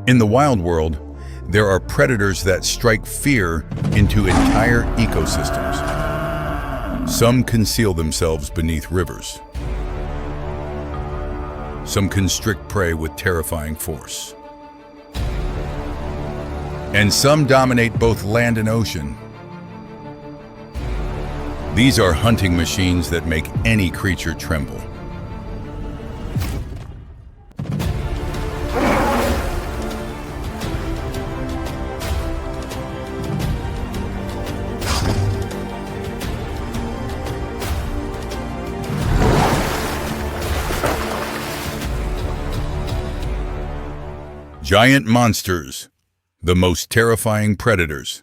In the wild world, there are predators that strike fear into entire ecosystems. Some conceal themselves beneath rivers. Some constrict prey with terrifying force. And some dominate both land and ocean. These are hunting machines that make any creature tremble. Giant monsters, the most terrifying predators.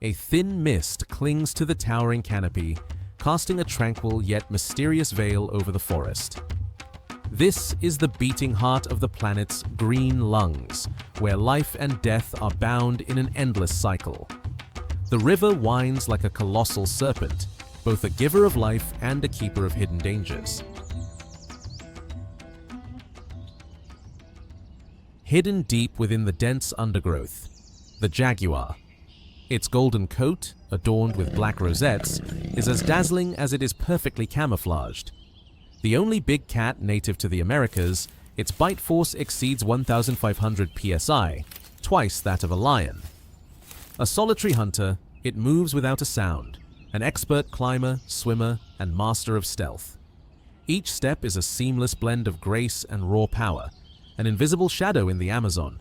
A thin mist clings to the towering canopy, casting a tranquil yet mysterious veil over the forest. This is the beating heart of the planet's green lungs, where life and death are bound in an endless cycle. The river winds like a colossal serpent, both a giver of life and a keeper of hidden dangers. Hidden deep within the dense undergrowth, the jaguar. Its golden coat, adorned with black rosettes, is as dazzling as it is perfectly camouflaged. The only big cat native to the Americas, its bite force exceeds 1,500 psi, twice that of a lion. A solitary hunter, it moves without a sound, an expert climber, swimmer, and master of stealth. Each step is a seamless blend of grace and raw power, an invisible shadow in the Amazon.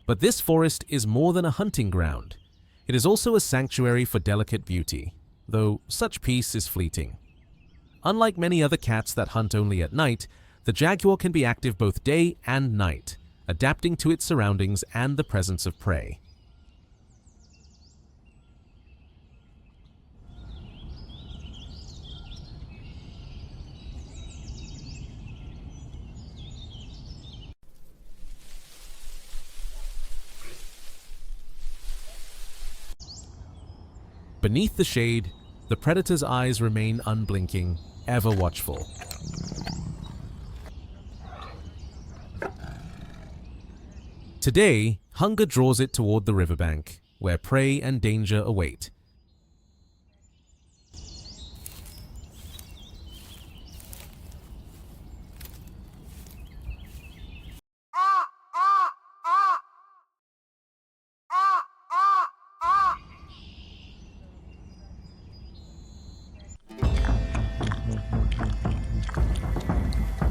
But this forest is more than a hunting ground. It is also a sanctuary for delicate beauty, though such peace is fleeting. Unlike many other cats that hunt only at night, the jaguar can be active both day and night, adapting to its surroundings and the presence of prey. Beneath the shade, the predator's eyes remain unblinking, ever watchful. Today, hunger draws it toward the riverbank, where prey and danger await.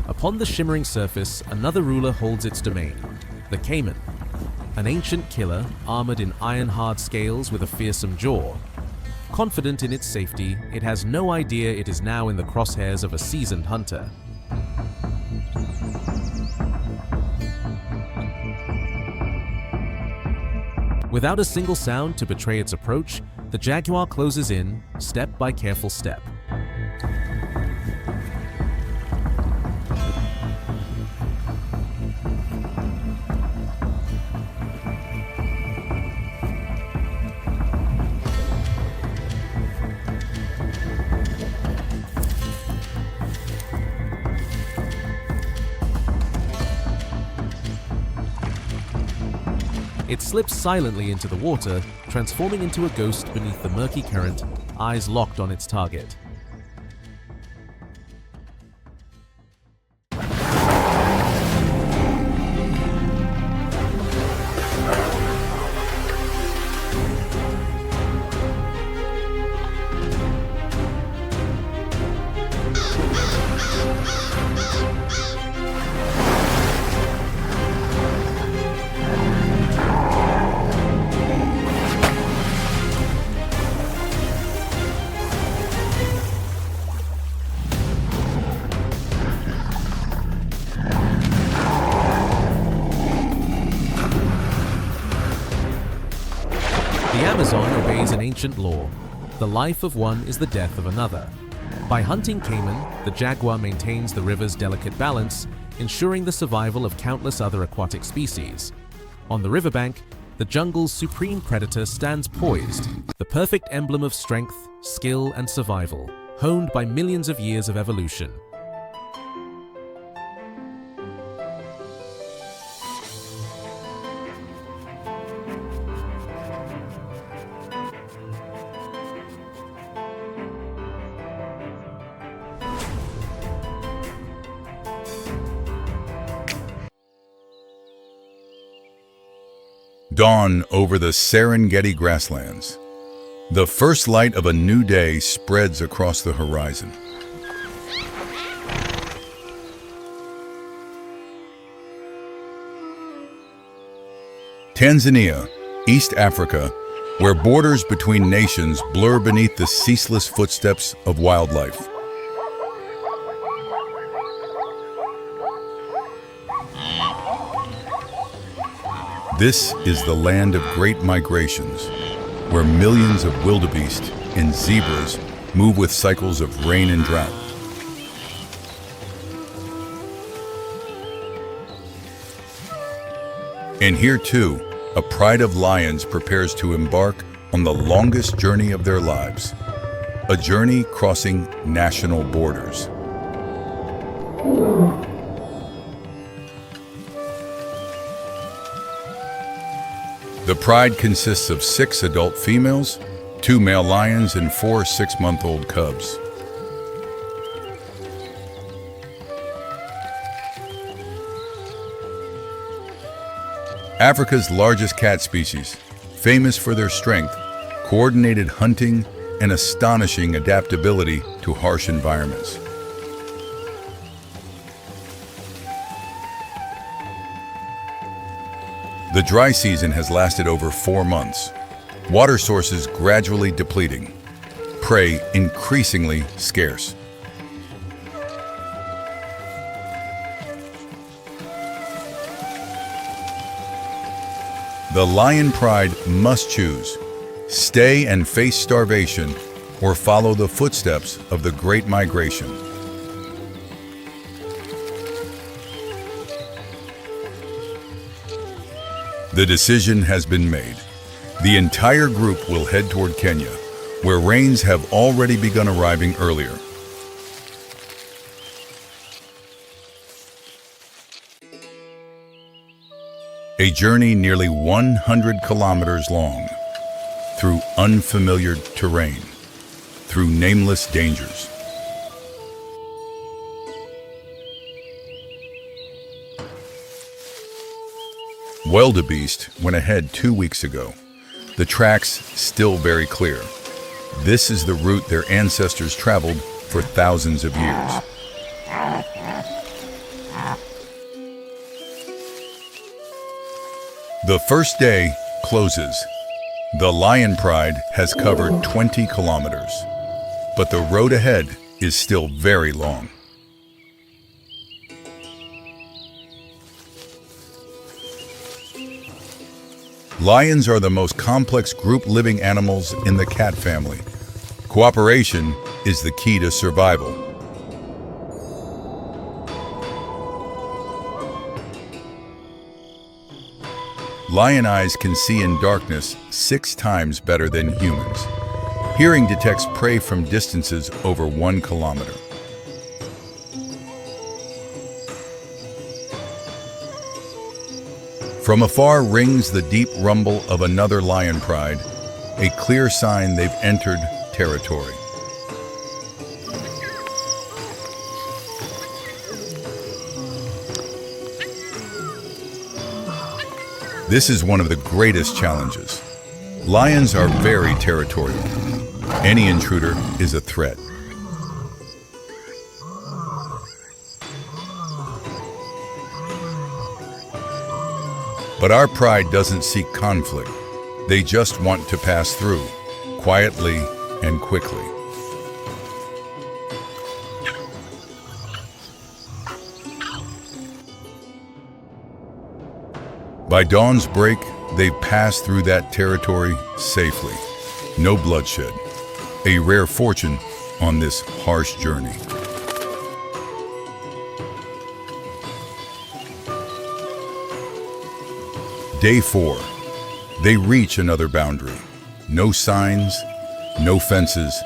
Upon the shimmering surface, another ruler holds its domain, the caiman, an ancient killer armored in iron-hard scales with a fearsome jaw. Confident in its safety, it has no idea it is now in the crosshairs of a seasoned hunter. Without a single sound to betray its approach, the jaguar closes in, step by careful step. It slips silently into the water, transforming into a ghost beneath the murky current, eyes locked on its target. ancient lore. The life of one is the death of another. By hunting caiman, the jaguar maintains the river's delicate balance, ensuring the survival of countless other aquatic species. On the riverbank, the jungle's supreme predator stands poised, the perfect emblem of strength, skill, and survival, honed by millions of years of evolution. Dawn over the Serengeti grasslands. The first light of a new day spreads across the horizon. Tanzania, East Africa, where borders between nations blur beneath the ceaseless footsteps of wildlife. This is the land of great migrations, where millions of wildebeest and zebras move with cycles of rain and drought. And here too, a pride of lions prepares to embark on the longest journey of their lives, a journey crossing national borders. The pride consists of 6 adult females, 2 male lions, and 4 6-month-old cubs. Africa's largest cat species, famous for their strength, coordinated hunting, and astonishing adaptability to harsh environments. The dry season has lasted over 4 months, water sources gradually depleting, prey increasingly scarce. The lion pride must choose: stay and face starvation, or follow the footsteps of the Great Migration. The decision has been made. The entire group will head toward Kenya, where rains have already begun arriving earlier. A journey nearly 100 kilometers long, through unfamiliar terrain, through nameless dangers. Wildebeest went ahead 2 weeks ago. The tracks still very clear. This is the route their ancestors traveled for thousands of years. The first day closes. The lion pride has covered 20 kilometers, but the road ahead is still very long. Lions are the most complex group living animals in the cat family. Cooperation is the key to survival. Lion eyes can see in darkness 6 times better than humans. Hearing detects prey from distances over 1 kilometer. From afar rings the deep rumble of another lion pride, a clear sign they've entered territory. This is one of the greatest challenges. Lions are very territorial. Any intruder is a threat. But our pride doesn't seek conflict. They just want to pass through, quietly and quickly. By dawn's break, they've passed through that territory safely. no bloodshed, a rare fortune on this harsh journey. Day 4. They reach another boundary. No signs, no fences,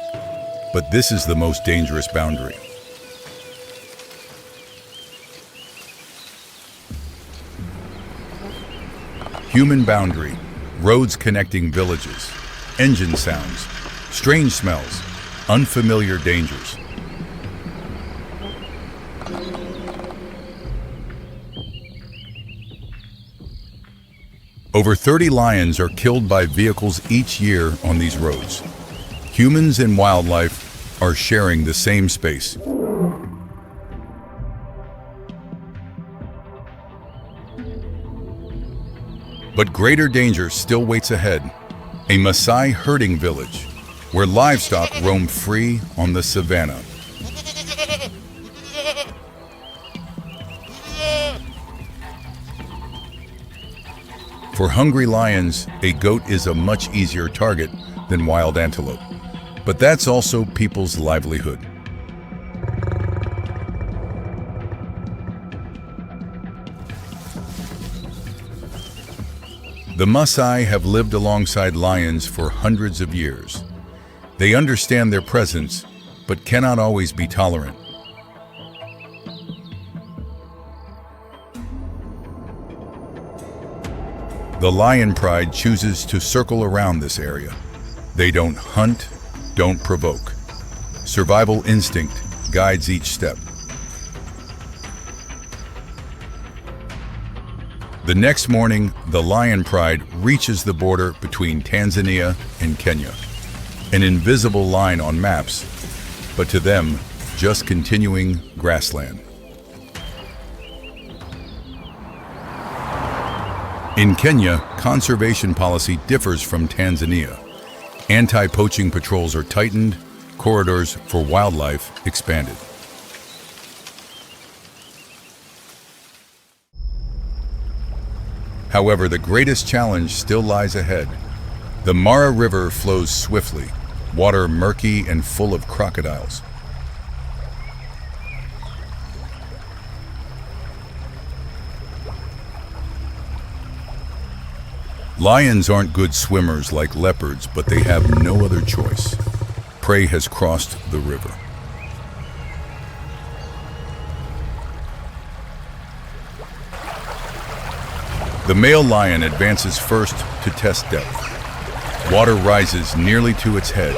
but this is the most dangerous boundary. Human boundary, roads connecting villages, engine sounds, strange smells, unfamiliar dangers. Over 30 lions are killed by vehicles each year on these roads. Humans and wildlife are sharing the same space. But greater danger still waits ahead. A Maasai herding village, where livestock roam free on the savanna. For hungry lions, a goat is a much easier target than wild antelope. But that's also people's livelihood. The Maasai have lived alongside lions for hundreds of years. They understand their presence, but cannot always be tolerant. The lion pride chooses to circle around this area. They don't hunt, don't provoke. Survival instinct guides each step. The next morning, the lion pride reaches the border between Tanzania and Kenya. An invisible line on maps, but to them, just continuing grassland. In Kenya, conservation policy differs from Tanzania. Anti-poaching patrols are tightened, corridors for wildlife expanded. However, the greatest challenge still lies ahead. The Mara River flows swiftly, water murky and full of crocodiles. Lions aren't good swimmers like leopards, but they have no other choice. Prey has crossed the river. The male lion advances first to test depth. Water rises nearly to its head.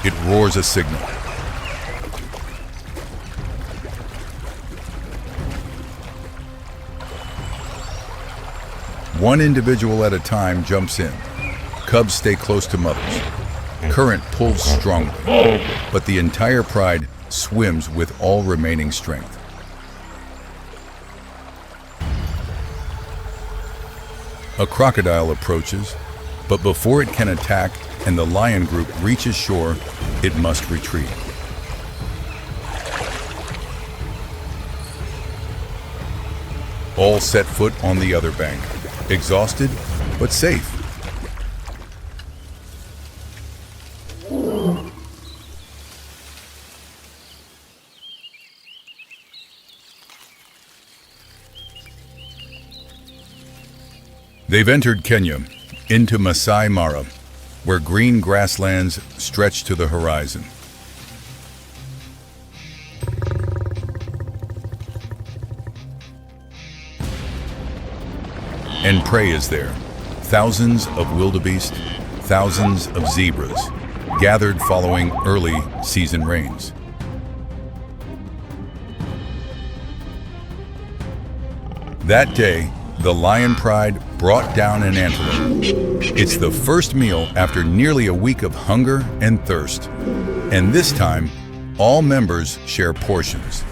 It roars a signal. One individual at a time jumps in. Cubs stay close to mothers. Current pulls strongly, but the entire pride swims with all remaining strength. A crocodile approaches, but before it can attack and the lion group reaches shore, it must retreat. All set foot on the other bank, exhausted but safe. They've entered Kenya, into Masai Mara, where green grasslands stretch to the horizon. And prey is there. Thousands of wildebeest, thousands of zebras, gathered following early season rains. That day, the lion pride brought down an antelope. It's the first meal after nearly a week of hunger and thirst. And this time, all members share portions.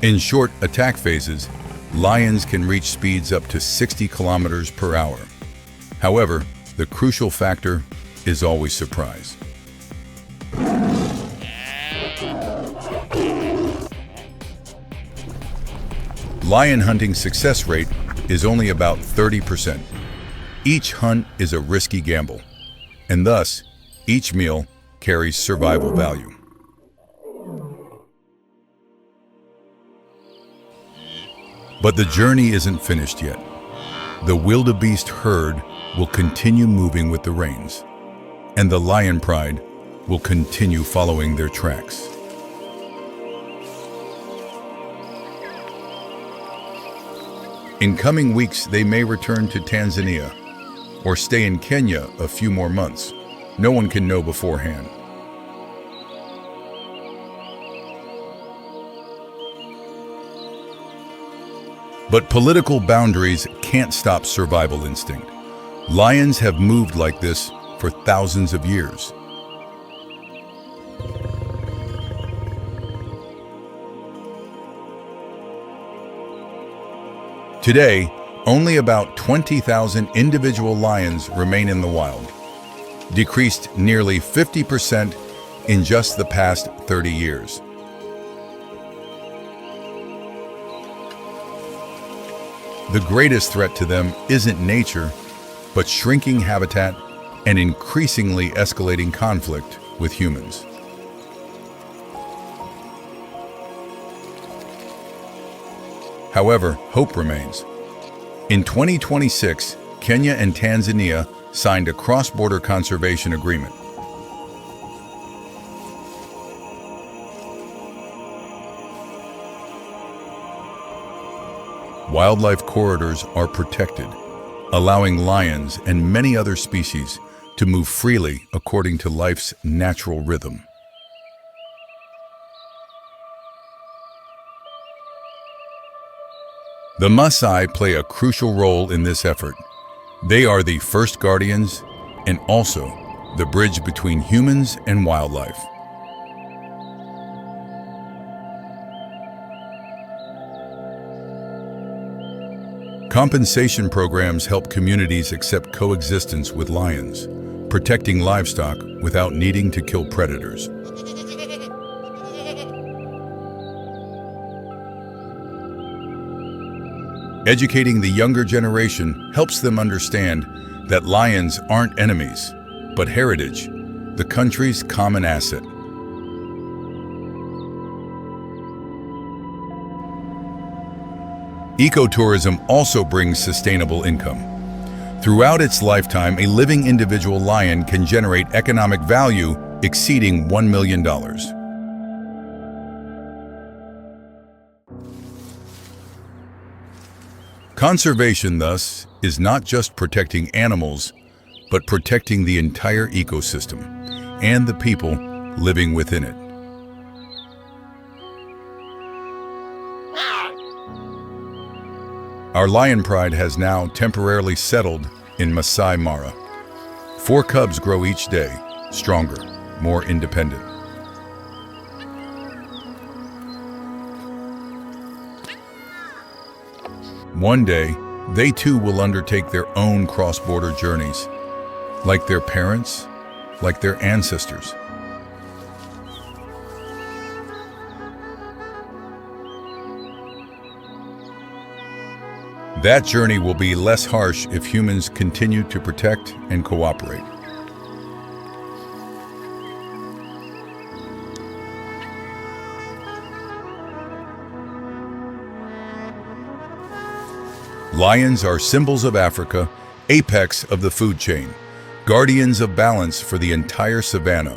In short attack phases, lions can reach speeds up to 60 kilometers per hour. However, the crucial factor is always surprise. Lion hunting success rate is only about 30%. Each hunt is a risky gamble, and thus, each meal carries survival value. But the journey isn't finished yet. The wildebeest herd will continue moving with the rains, and the lion pride will continue following their tracks. In coming weeks, they may return to Tanzania or stay in Kenya a few more months. No one can know beforehand. But political boundaries can't stop survival instinct. Lions have moved like this for thousands of years. Today, only about 20,000 individual lions remain in the wild, decreased nearly 50% in just the past 30 years. The greatest threat to them isn't nature, but shrinking habitat and increasingly escalating conflict with humans. However, hope remains. In 2026, Kenya and Tanzania signed a cross-border conservation agreement. Wildlife corridors are protected, allowing lions and many other species to move freely according to life's natural rhythm. The Maasai play a crucial role in this effort. They are the first guardians and also the bridge between humans and wildlife. Compensation programs help communities accept coexistence with lions, protecting livestock without needing to kill predators. Educating the younger generation helps them understand that lions aren't enemies, but heritage, the country's common asset. Ecotourism also brings sustainable income. Throughout its lifetime, a living individual lion can generate economic value exceeding $1 million. Conservation, thus, is not just protecting animals, but protecting the entire ecosystem and the people living within it. Our lion pride has now temporarily settled in Masai Mara. 4 cubs grow each day, stronger, more independent. One day, they too will undertake their own cross-border journeys, like their parents, like their ancestors. That journey will be less harsh if humans continue to protect and cooperate. Lions are symbols of Africa, apex of the food chain, guardians of balance for the entire savanna.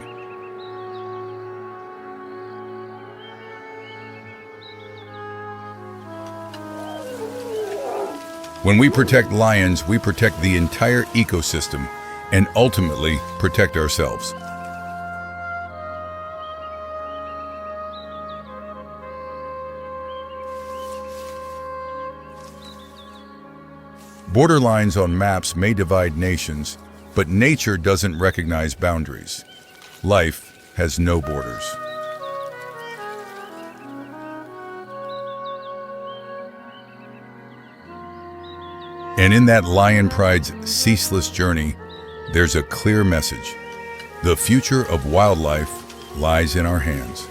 When we protect lions, we protect the entire ecosystem and ultimately protect ourselves. Borderlines on maps may divide nations, but nature doesn't recognize boundaries. Life has no borders. And in that lion pride's ceaseless journey, there's a clear message. The future of wildlife lies in our hands.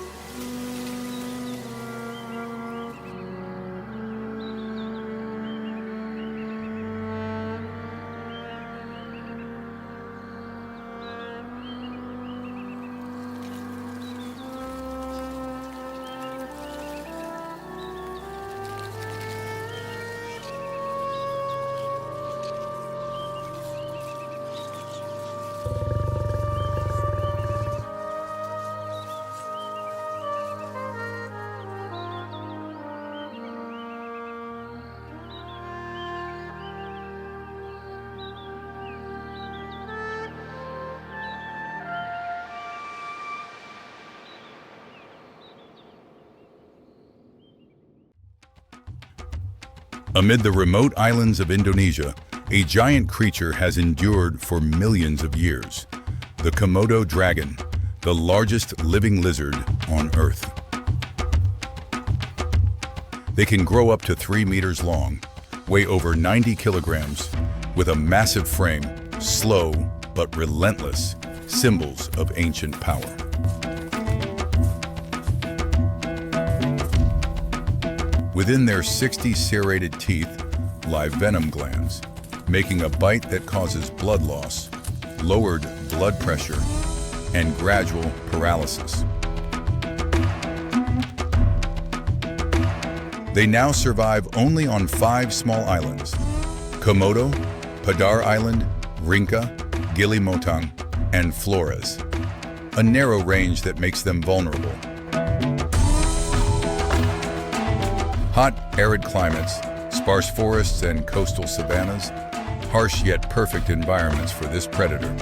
Amid the remote islands of Indonesia, a giant creature has endured for millions of years. The Komodo dragon, the largest living lizard on Earth. They can grow up to 3 meters long, weigh over 90 kilograms, with a massive frame, slow but relentless, symbols of ancient power. Within their 60 serrated teeth lie venom glands, making a bite that causes blood loss, lowered blood pressure, and gradual paralysis. They now survive only on 5 small islands: Komodo, Padar Island, Rinca, Gili Motang, and Flores, a narrow range that makes them vulnerable. Hot, arid climates, sparse forests, and coastal savannas, harsh yet perfect environments for this predator.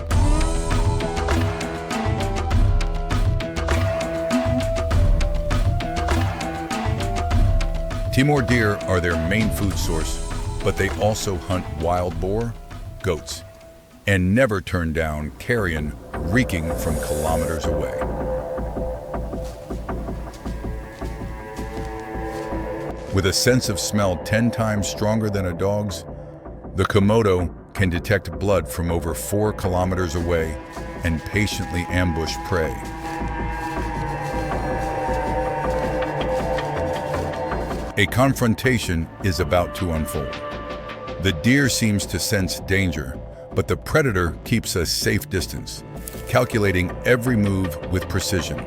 Timor deer are their main food source, but they also hunt wild boar, goats, and never turn down carrion reeking from kilometers away. With a sense of smell 10 times stronger than a dog's, the Komodo can detect blood from over 4 kilometers away and patiently ambush prey. A confrontation is about to unfold. The deer seems to sense danger, but the predator keeps a safe distance, calculating every move with precision.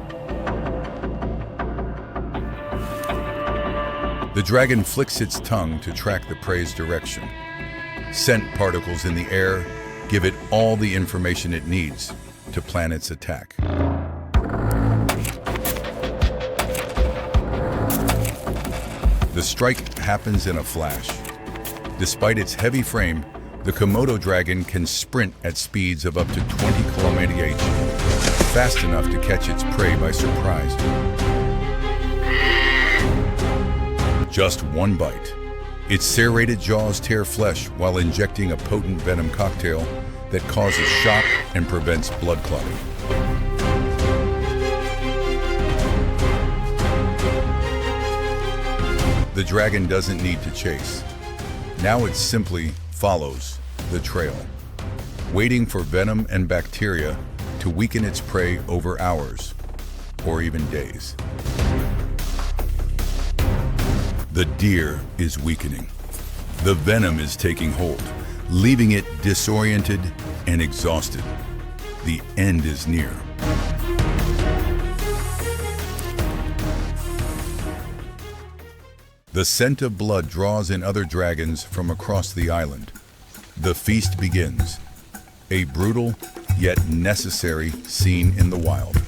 The dragon flicks its tongue to track the prey's direction. Scent particles in the air give it all the information it needs to plan its attack. The strike happens in a flash. Despite its heavy frame, the Komodo dragon can sprint at speeds of up to 20 km/h, fast enough to catch its prey by surprise. Just one bite. Its serrated jaws tear flesh while injecting a potent venom cocktail that causes shock and prevents blood clotting. The dragon doesn't need to chase. Now it simply follows the trail, waiting for venom and bacteria to weaken its prey over hours or even days. The deer is weakening. The venom is taking hold, leaving it disoriented and exhausted. The end is near. The scent of blood draws in other dragons from across the island. The feast begins, a brutal yet necessary scene in the wild.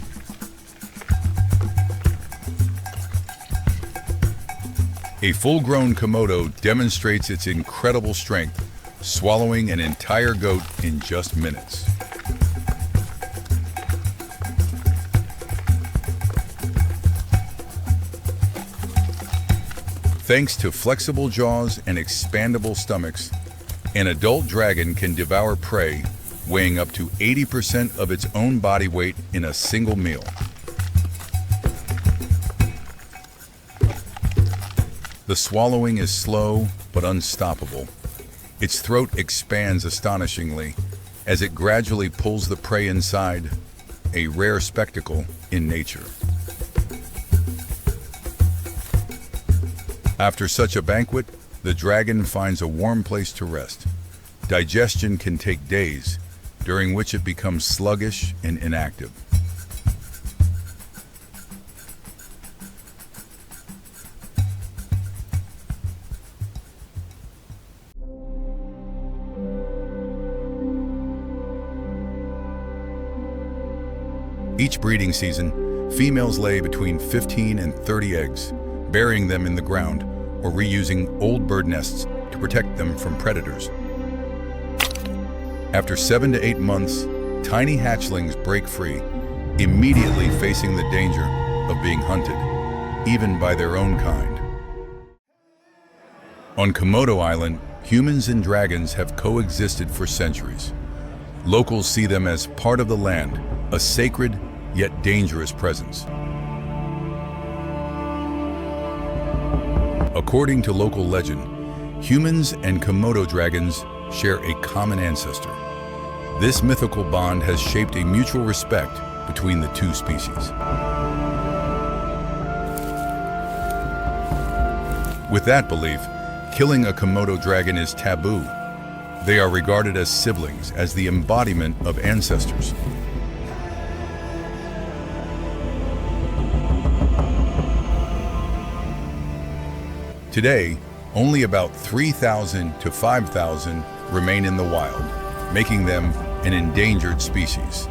A full-grown Komodo demonstrates its incredible strength, swallowing an entire goat in just minutes. Thanks to flexible jaws and expandable stomachs, an adult dragon can devour prey weighing up to 80% of its own body weight in a single meal. The swallowing is slow but unstoppable. Its throat expands astonishingly as it gradually pulls the prey inside, a rare spectacle in nature. After such a banquet, the dragon finds a warm place to rest. Digestion can take days, during which it becomes sluggish and inactive. Each breeding season, females lay between 15 and 30 eggs, burying them in the ground or reusing old bird nests to protect them from predators. After 7 to 8 months, tiny hatchlings break free, immediately facing the danger of being hunted, even by their own kind. On Komodo Island, humans and dragons have coexisted for centuries. Locals see them as part of the land, a sacred yet dangerous presence. According to local legend, humans and Komodo dragons share a common ancestor. This mythical bond has shaped a mutual respect between the two species. With that belief, killing a Komodo dragon is taboo. They are regarded as siblings, as the embodiment of ancestors. Today, only about 3,000 to 5,000 remain in the wild, making them an endangered species.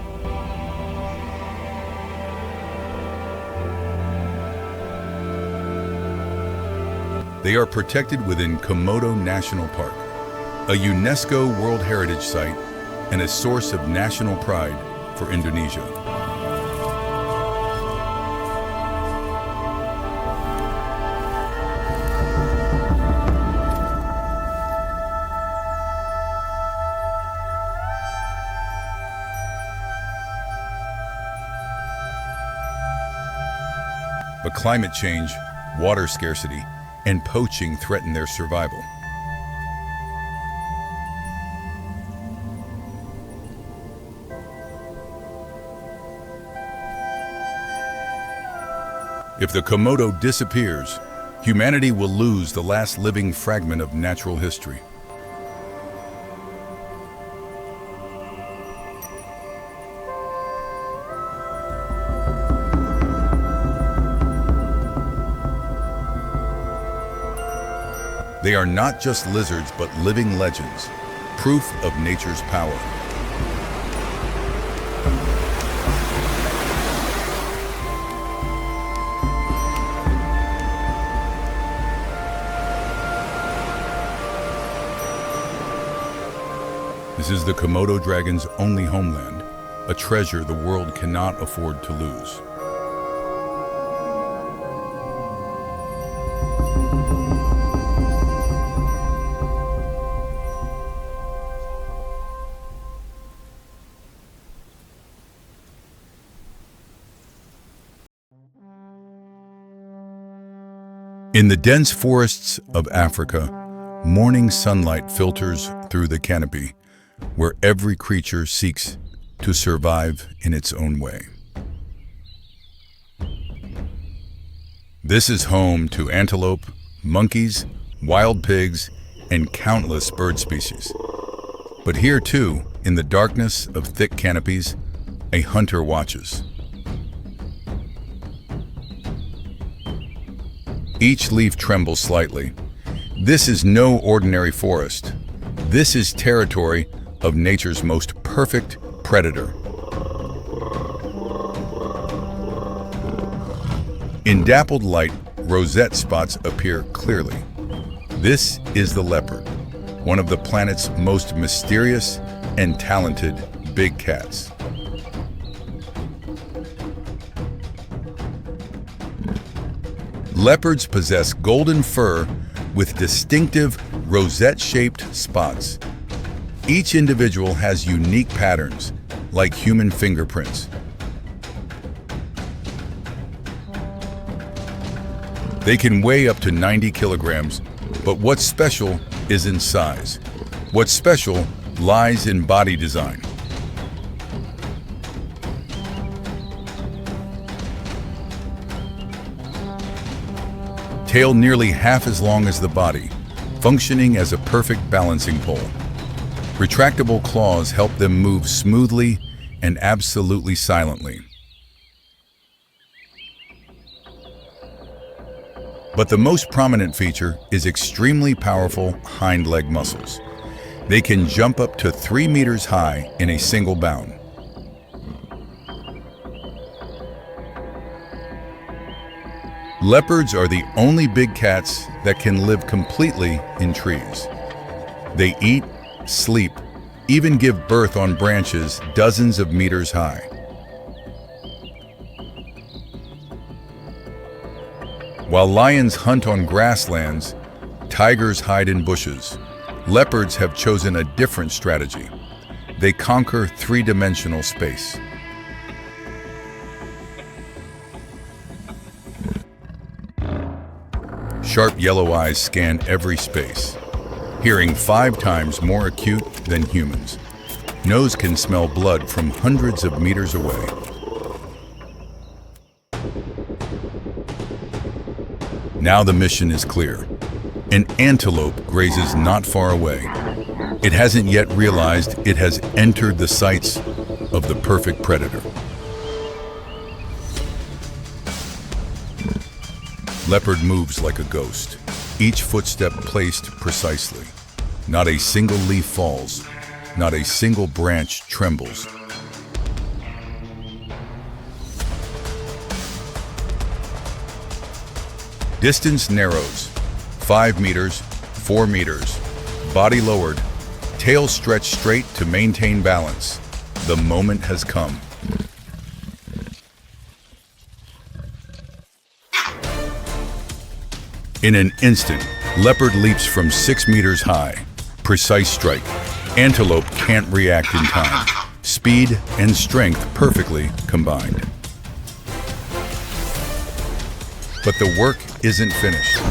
They are protected within Komodo National Park, a UNESCO World Heritage Site and a source of national pride for Indonesia. But climate change, water scarcity, and poaching threaten their survival. If the Komodo disappears, humanity will lose the last living fragment of natural history. They are not just lizards, but living legends, proof of nature's power. This is the Komodo dragon's only homeland, a treasure the world cannot afford to lose. In the dense forests of Africa, morning sunlight filters through the canopy, where every creature seeks to survive in its own way. This is home to antelope, monkeys, wild pigs, and countless bird species. But here too, in the darkness of thick canopies, a hunter watches. Each leaf trembles slightly. This is no ordinary forest. This is territory of nature's most perfect predator. In dappled light, rosette spots appear clearly. This is the leopard, one of the planet's most mysterious and talented big cats. Leopards possess golden fur with distinctive rosette-shaped spots. Each individual has unique patterns, like human fingerprints. They can weigh up to 90 kilograms, but what's special is in size. What's special lies in body design. Tail nearly half as long as the body, functioning as a perfect balancing pole. Retractable claws help them move smoothly and absolutely silently. But the most prominent feature is extremely powerful hind leg muscles. They can jump up to 3 meters high in a single bound. Leopards are the only big cats that can live completely in trees. They eat, sleep, even give birth on branches dozens of meters high. While lions hunt on grasslands, Tigers hide in bushes. Leopards have chosen a different strategy. They conquer three-dimensional space. Sharp yellow eyes scan every space. Hearing 5 times more acute than humans. Nose can smell blood from hundreds of meters away. Now the mission is clear. An antelope grazes not far away. It hasn't yet realized it has entered the sights of the perfect predator. Leopard moves like a ghost, each footstep placed precisely. Not a single leaf falls, not a single branch trembles. Distance narrows, 5 meters, 4 meters, body lowered, tail stretched straight to maintain balance. The moment has come. In an instant, leopard leaps from 6 meters high. Precise strike. Antelope can't react in time. Speed and strength perfectly combined. But the work isn't finished.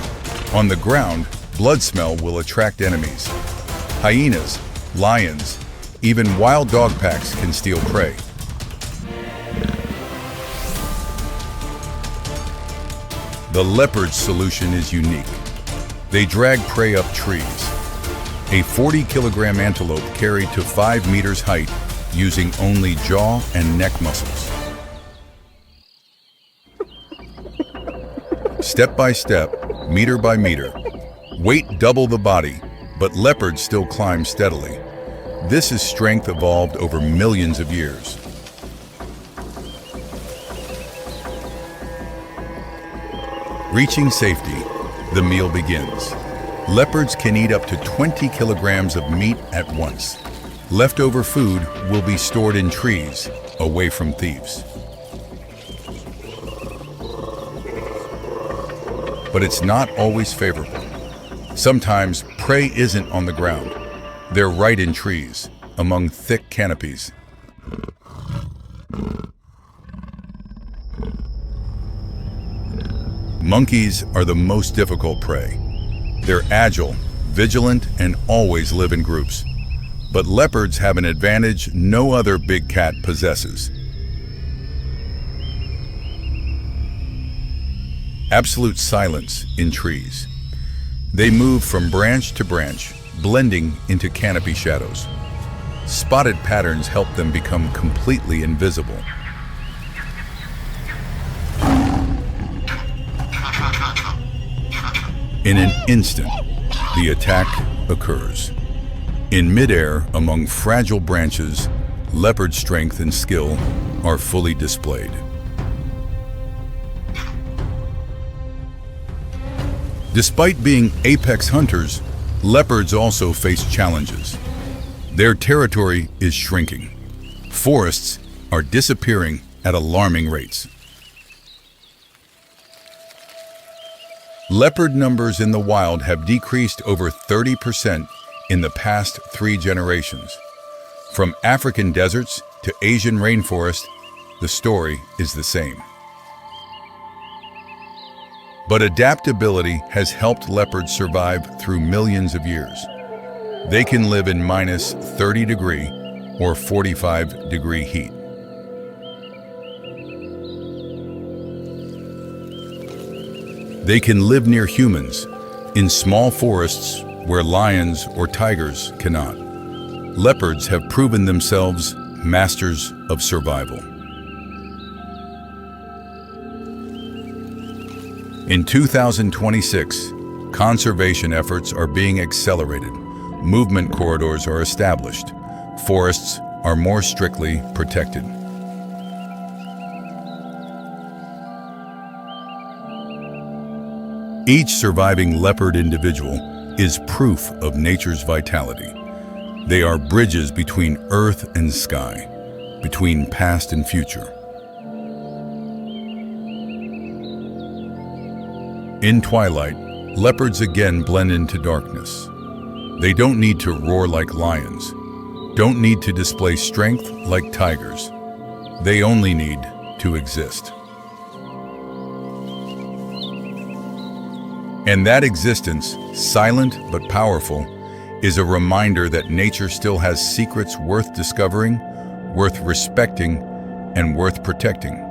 On the ground, blood smell will attract enemies. Hyenas, lions, even wild dog packs can steal prey. The leopard's solution is unique. They drag prey up trees. A 40-kilogram antelope carried to 5 meters height using only jaw and neck muscles. Step by step, meter by meter. Weight double the body, but leopards still climb steadily. This is strength evolved over millions of years. Reaching safety, the meal begins. Leopards can eat up to 20 kilograms of meat at once. Leftover food will be stored in trees, away from thieves. But it's not always favorable. Sometimes prey isn't on the ground. They're right in trees, among thick canopies. Monkeys are the most difficult prey. They're agile, vigilant, and always live in groups. But leopards have an advantage no other big cat possesses. Absolute silence in trees. They move from branch to branch, blending into canopy shadows. Spotted patterns help them become completely invisible. In an instant, the attack occurs. In midair, among fragile branches, leopard strength and skill are fully displayed. Despite being apex hunters, leopards also face challenges. Their territory is shrinking. Forests are disappearing at alarming rates. Leopard numbers in the wild have decreased over 30% in the past 3 generations. From African deserts to Asian rainforest, the story is the same. But adaptability has helped leopards survive through millions of years. They can live in minus 30 degree or 45 degree heat. They can live near humans, in small forests where lions or tigers cannot. Leopards have proven themselves masters of survival. In 2026, conservation efforts are being accelerated. Movement corridors are established. Forests are more strictly protected. Each surviving leopard individual is proof of nature's vitality. They are bridges between earth and sky, between past and future. In twilight, Leopards again blend into darkness. They don't need to roar like lions, don't need to display strength like tigers. They only need to exist. And that existence, silent but powerful, is a reminder that nature still has secrets worth discovering, worth respecting, and worth protecting.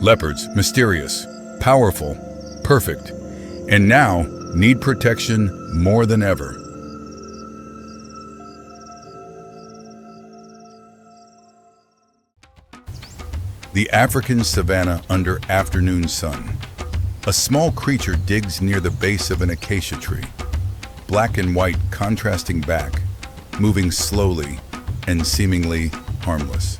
Leopards, mysterious, powerful, perfect, and now need protection more than ever. The African savanna under afternoon sun. A small creature digs near the base of an acacia tree, black and white contrasting back, moving slowly and seemingly harmless.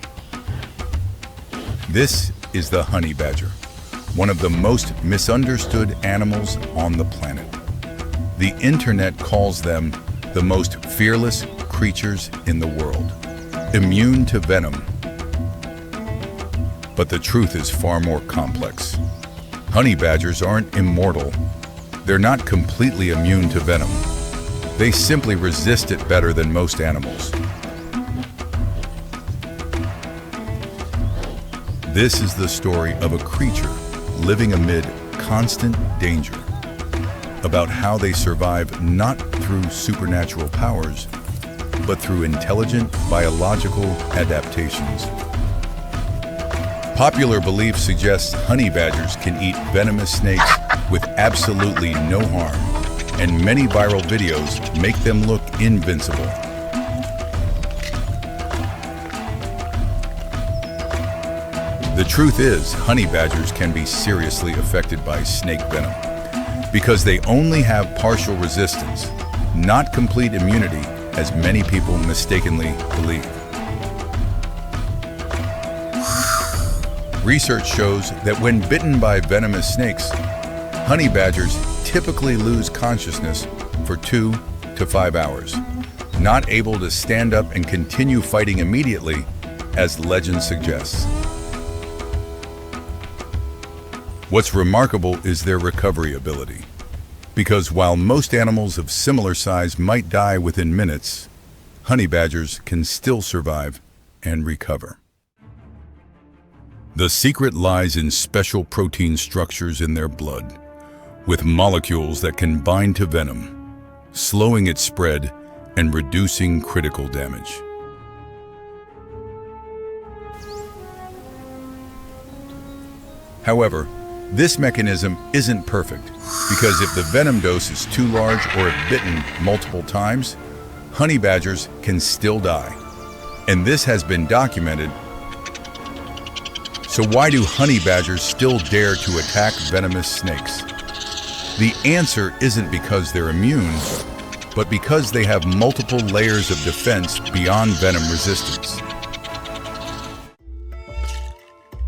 This is the honey badger, one of the most misunderstood animals on the planet. The internet calls them the most fearless creatures in the world, immune to venom. But the truth is far more complex. Honey badgers aren't immortal. They're not completely immune to venom. They simply resist it better than most animals. This is the story of a creature living amid constant danger, about how they survive not through supernatural powers, but through intelligent biological adaptations. Popular belief suggests honey badgers can eat venomous snakes with absolutely no harm, and many viral videos make them look invincible. The truth is, honey badgers can be seriously affected by snake venom because they only have partial resistance, not complete immunity, as many people mistakenly believe. Research shows that when bitten by venomous snakes, honey badgers typically lose consciousness for 2 to 5 hours, not able to stand up and continue fighting immediately, as legend suggests. What's remarkable is their recovery ability, because while most animals of similar size might die within minutes, honey badgers can still survive and recover. The secret lies in special protein structures in their blood, with molecules that can bind to venom, slowing its spread and reducing critical damage. However, this mechanism isn't perfect, because if the venom dose is too large or if bitten multiple times, honey badgers can still die. And this has been documented. So why do honey badgers still dare to attack venomous snakes? The answer isn't because they're immune, but because they have multiple layers of defense beyond venom resistance.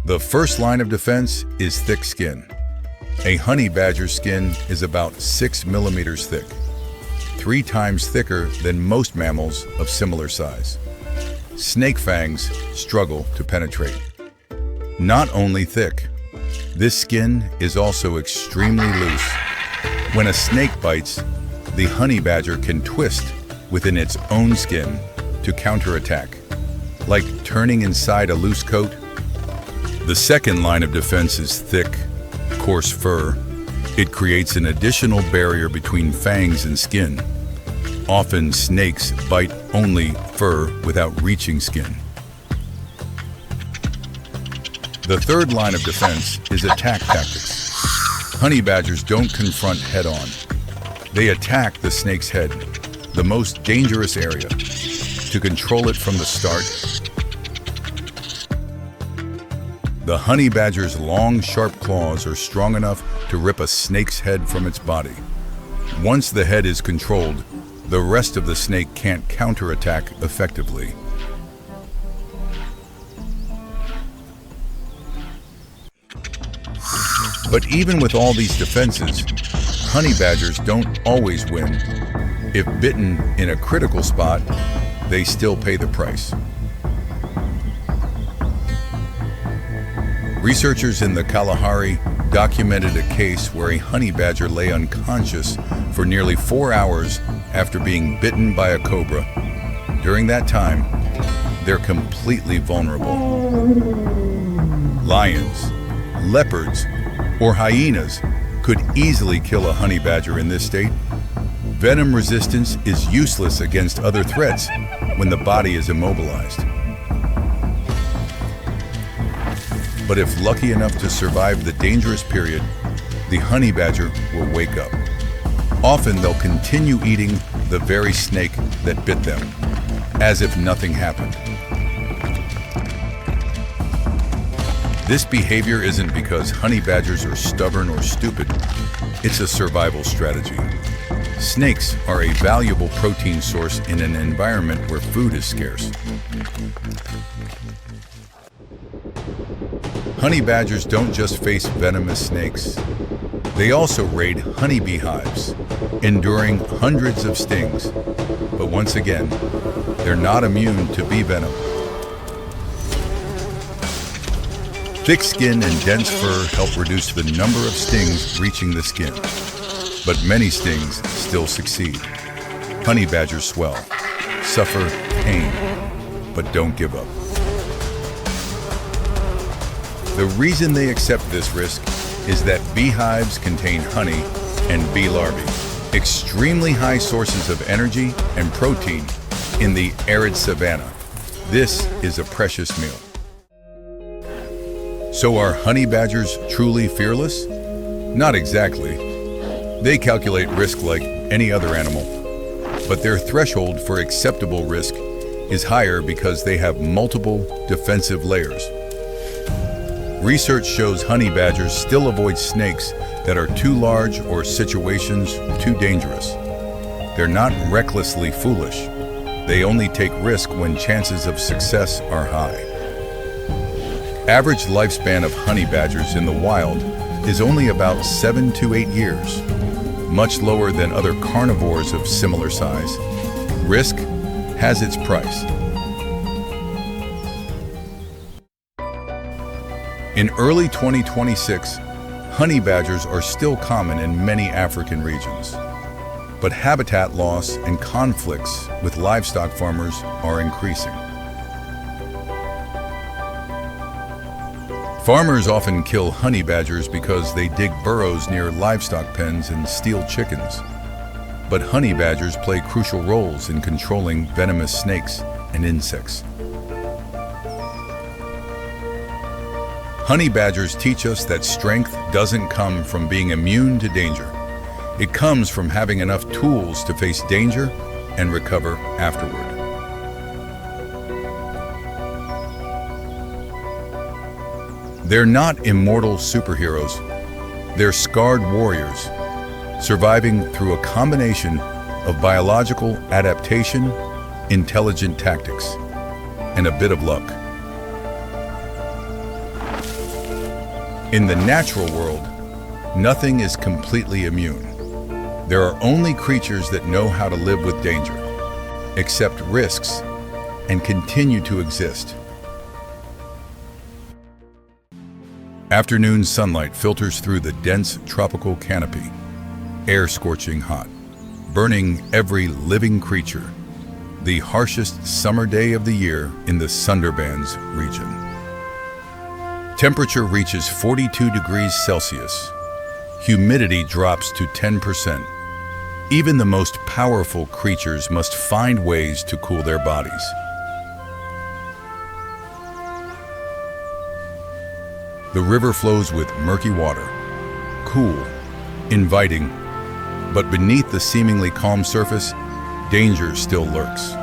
The first line of defense is thick skin. A honey badger's skin is about 6 millimeters thick, 3 times thicker than most mammals of similar size. Snake fangs struggle to penetrate. Not only thick, this skin is also extremely loose. When a snake bites, the honey badger can twist within its own skin to counterattack, like turning inside a loose coat. The second line of defense is thick, coarse fur. It creates an additional barrier between fangs and skin. Often snakes bite only fur without reaching skin. The third line of defense is attack tactics. Honey badgers don't confront head-on. They attack the snake's head, the most dangerous area, to control it from the start. The honey badger's long, sharp claws are strong enough to rip a snake's head from its body. Once the head is controlled, the rest of the snake can't counterattack effectively. But even with all these defenses, honey badgers don't always win. If bitten in a critical spot, they still pay the price. Researchers in the Kalahari documented a case where a honey badger lay unconscious for nearly 4 hours after being bitten by a cobra. During that time, they're completely vulnerable. Lions, leopards, or hyenas could easily kill a honey badger in this state. Venom resistance is useless against other threats when the body is immobilized. But if lucky enough to survive the dangerous period, the honey badger will wake up. Often they'll continue eating the very snake that bit them, as if nothing happened. This behavior isn't because honey badgers are stubborn or stupid. It's a survival strategy. Snakes are a valuable protein source in an environment where food is scarce. Honey badgers don't just face venomous snakes. They also raid honeybee hives, enduring hundreds of stings. But once again, they're not immune to bee venom. Thick skin and dense fur help reduce the number of stings reaching the skin. But many stings still succeed. Honey badgers swell, suffer pain, but don't give up. The reason they accept this risk is that beehives contain honey and bee larvae, extremely high sources of energy and protein in the arid savanna. This is a precious meal. So are honey badgers truly fearless? Not exactly. They calculate risk like any other animal, but their threshold for acceptable risk is higher because they have multiple defensive layers. Research shows honey badgers still avoid snakes that are too large or situations too dangerous. They're not recklessly foolish. They only take risk when chances of success are high. Average lifespan of honey badgers in the wild is only about 7 to 8 years, much lower than other carnivores of similar size. Risk has its price. In early 2026, honey badgers are still common in many African regions. But habitat loss and conflicts with livestock farmers are increasing. Farmers often kill honey badgers because they dig burrows near livestock pens and steal chickens. But honey badgers play crucial roles in controlling venomous snakes and insects. Honey badgers teach us that strength doesn't come from being immune to danger. It comes from having enough tools to face danger and recover afterward. They're not immortal superheroes. They're scarred warriors, surviving through a combination of biological adaptation, intelligent tactics, and a bit of luck. In the natural world, nothing is completely immune. There are only creatures that know how to live with danger, accept risks, and continue to exist. Afternoon sunlight filters through the dense tropical canopy, air scorching hot, burning every living creature. The harshest summer day of the year in the Sundarbans region. Temperature reaches 42 degrees Celsius. Humidity drops to 10%. Even the most powerful creatures must find ways to cool their bodies. The river flows with murky water, cool, inviting, but beneath the seemingly calm surface, danger still lurks.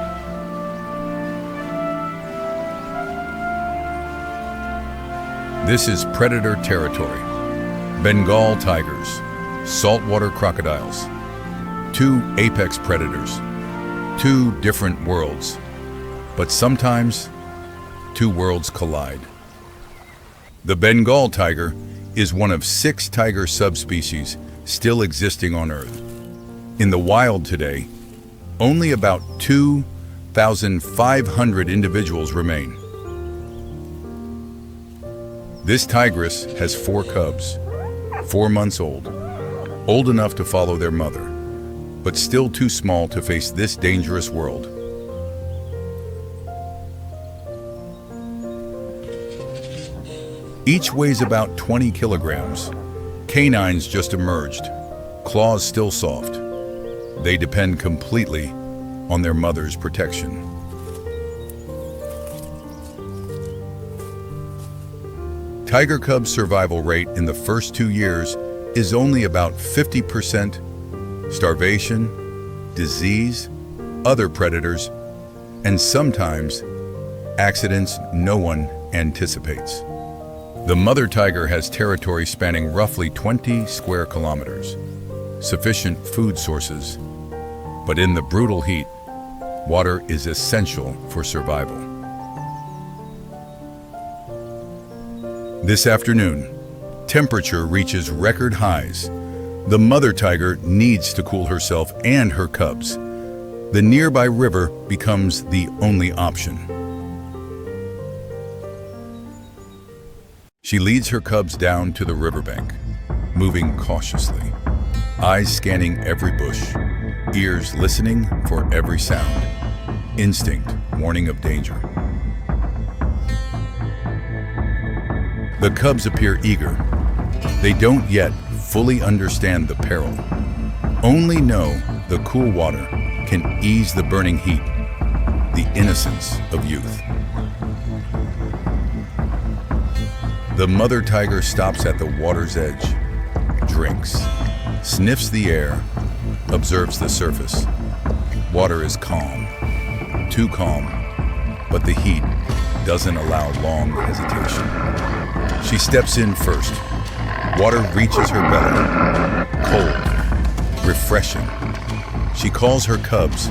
This is predator territory. Bengal tigers, saltwater crocodiles, two apex predators, two different worlds, but sometimes two worlds collide. The Bengal tiger is one of 6 tiger subspecies still existing on Earth. In the wild today, only about 2,500 individuals remain. This tigress has 4 cubs, 4 months old enough to follow their mother, but still too small to face this dangerous world. Each weighs about 20 kilograms. Canines just emerged, claws still soft. They depend completely on their mother's protection. Tiger cubs' survival rate in the first 2 years is only about 50%. Starvation, disease, other predators, and sometimes accidents no one anticipates. The mother tiger has territory spanning roughly 20 square kilometers, sufficient food sources, but in the brutal heat, water is essential for survival. This afternoon, temperature reaches record highs. The mother tiger needs to cool herself and her cubs. The nearby river becomes the only option. She leads her cubs down to the riverbank, moving cautiously, eyes scanning every bush, ears listening for every sound, instinct warning of danger. The cubs appear eager. They don't yet fully understand the peril, only know the cool water can ease the burning heat, the innocence of youth. The mother tiger stops at the water's edge, drinks, sniffs the air, observes the surface. Water is calm, too calm, but the heat doesn't allow long hesitation. She steps in first. Water reaches her belly, cold, refreshing. She calls her cubs.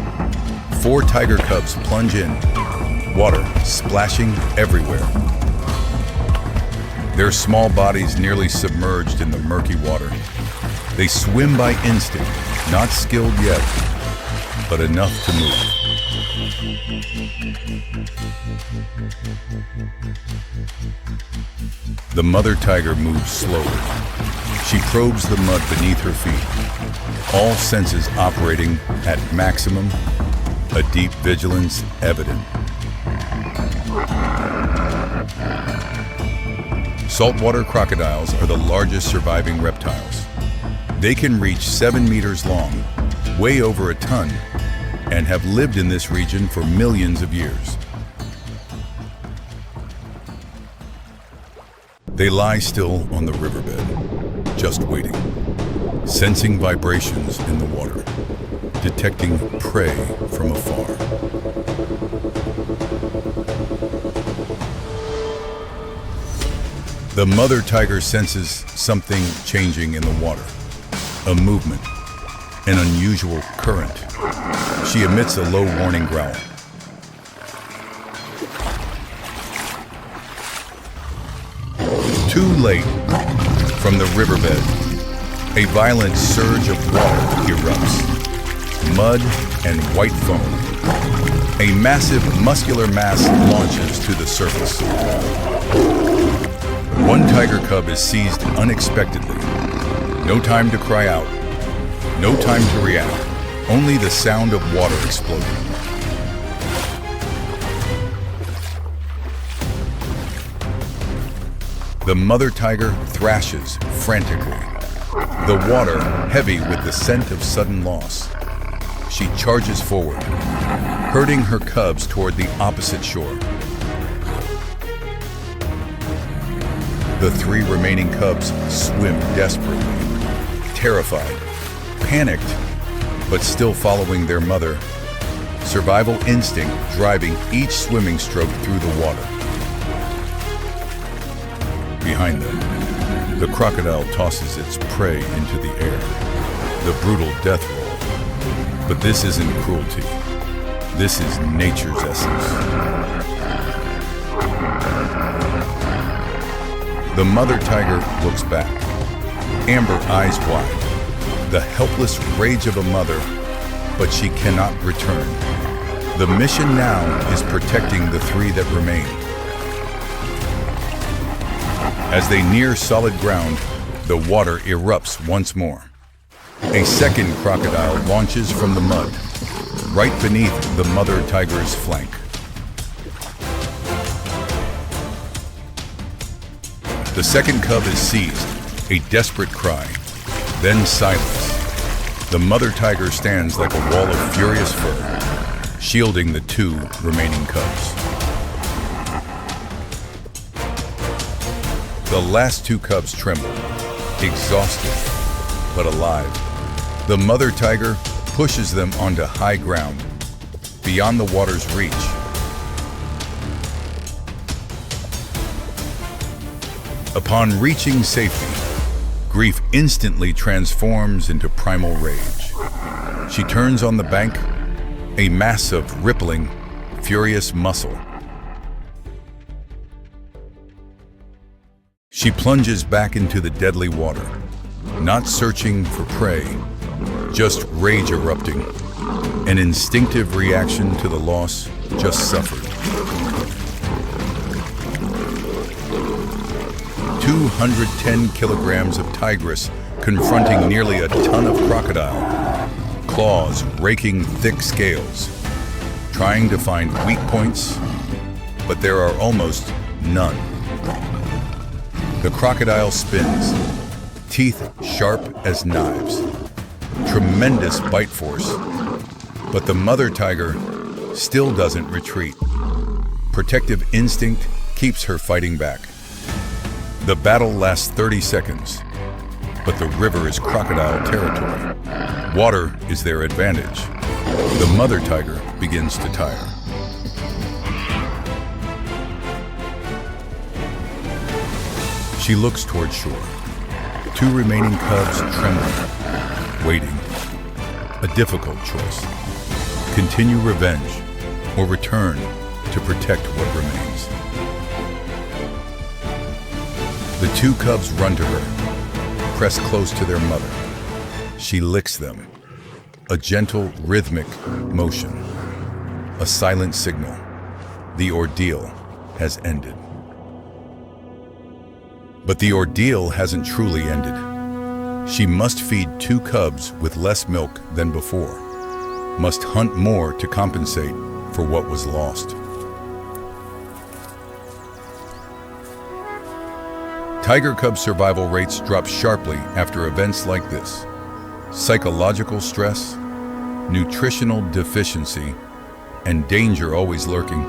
4 tiger cubs plunge in, water splashing everywhere. Their small bodies nearly submerged in the murky water. They swim by instinct, not skilled yet, but enough to move. The mother tiger moves slowly. She probes the mud beneath her feet, all senses operating at maximum, a deep vigilance evident. Saltwater crocodiles are the largest surviving reptiles. They can reach 7 meters long, weigh over a ton, and have lived in this region for millions of years. They lie still on the riverbed, just waiting, sensing vibrations in the water, detecting prey from afar. The mother tiger senses something changing in the water, a movement, an unusual current. She emits a low warning growl. Too late. From the riverbed, a violent surge of water erupts. Mud and white foam. A massive muscular mass launches to the surface. One tiger cub is seized unexpectedly. No time to cry out. No time to react. Only the sound of water exploding. The mother tiger thrashes frantically, the water heavy with the scent of sudden loss. She charges forward, herding her cubs toward the opposite shore. The 3 remaining cubs swim desperately, terrified, panicked, but still following their mother, survival instinct driving each swimming stroke through the water. Behind them, the crocodile tosses its prey into the air, the brutal death roll. But this isn't cruelty. This is nature's essence. The mother tiger looks back, amber eyes wide, the helpless rage of a mother, but she cannot return. The mission now is protecting the 3 that remain. As they near solid ground, the water erupts once more. A second crocodile launches from the mud, right beneath the mother tiger's flank. The second cub is seized, a desperate cry, then silence. The mother tiger stands like a wall of furious fur, shielding the two remaining cubs. The last two cubs tremble, exhausted but alive. The mother tiger pushes them onto high ground, beyond the water's reach. Upon reaching safety, grief instantly transforms into primal rage. She turns on the bank, a mass of rippling, furious muscle. She plunges back into the deadly water, not searching for prey, just rage erupting, an instinctive reaction to the loss just suffered. 210 kilograms of tigress confronting nearly a ton of crocodile, claws raking thick scales, trying to find weak points, but there are almost none. The crocodile spins, teeth sharp as knives, tremendous bite force, but the mother tiger still doesn't retreat. Protective instinct keeps her fighting back. The battle lasts 30 seconds, but the river is crocodile territory. Water is their advantage. The mother tiger begins to tire. She looks toward shore. Two remaining cubs tremble, waiting. A difficult choice. Continue revenge or return to protect what remains. The two cubs run to her, press close to their mother. She licks them, a gentle, rhythmic motion, a silent signal. The ordeal has ended. But the ordeal hasn't truly ended. She must feed two cubs with less milk than before, must hunt more to compensate for what was lost. Tiger cub survival rates drop sharply after events like this. Psychological stress, nutritional deficiency, and danger always lurking.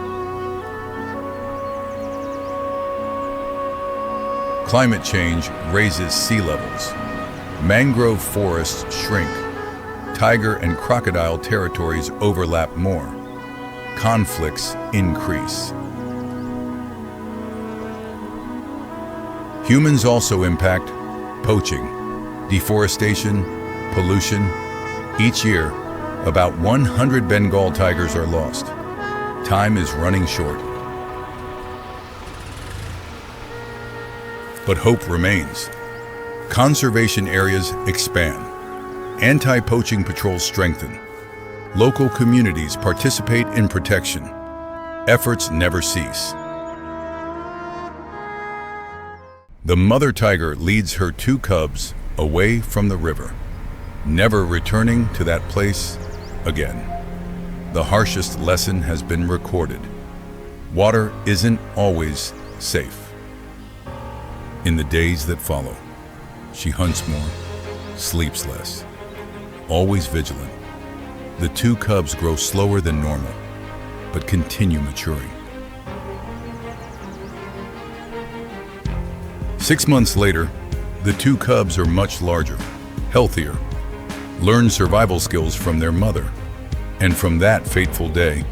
Climate change raises sea levels. Mangrove forests shrink. Tiger and crocodile territories overlap more. Conflicts increase. Humans also impact poaching, deforestation, pollution. Each year, about 100 Bengal tigers are lost. Time is running short. But hope remains. Conservation areas expand. Anti-poaching patrols strengthen. Local communities participate in protection. Efforts never cease. The mother tiger leads her two cubs away from the river, never returning to that place again. The harshest lesson has been recorded. Water isn't always safe. In the days that follow, she hunts more, sleeps less, always vigilant. The two cubs grow slower than normal, but continue maturing. 6 months later, the two cubs are much larger, healthier, learn survival skills from their mother, and from that fateful day,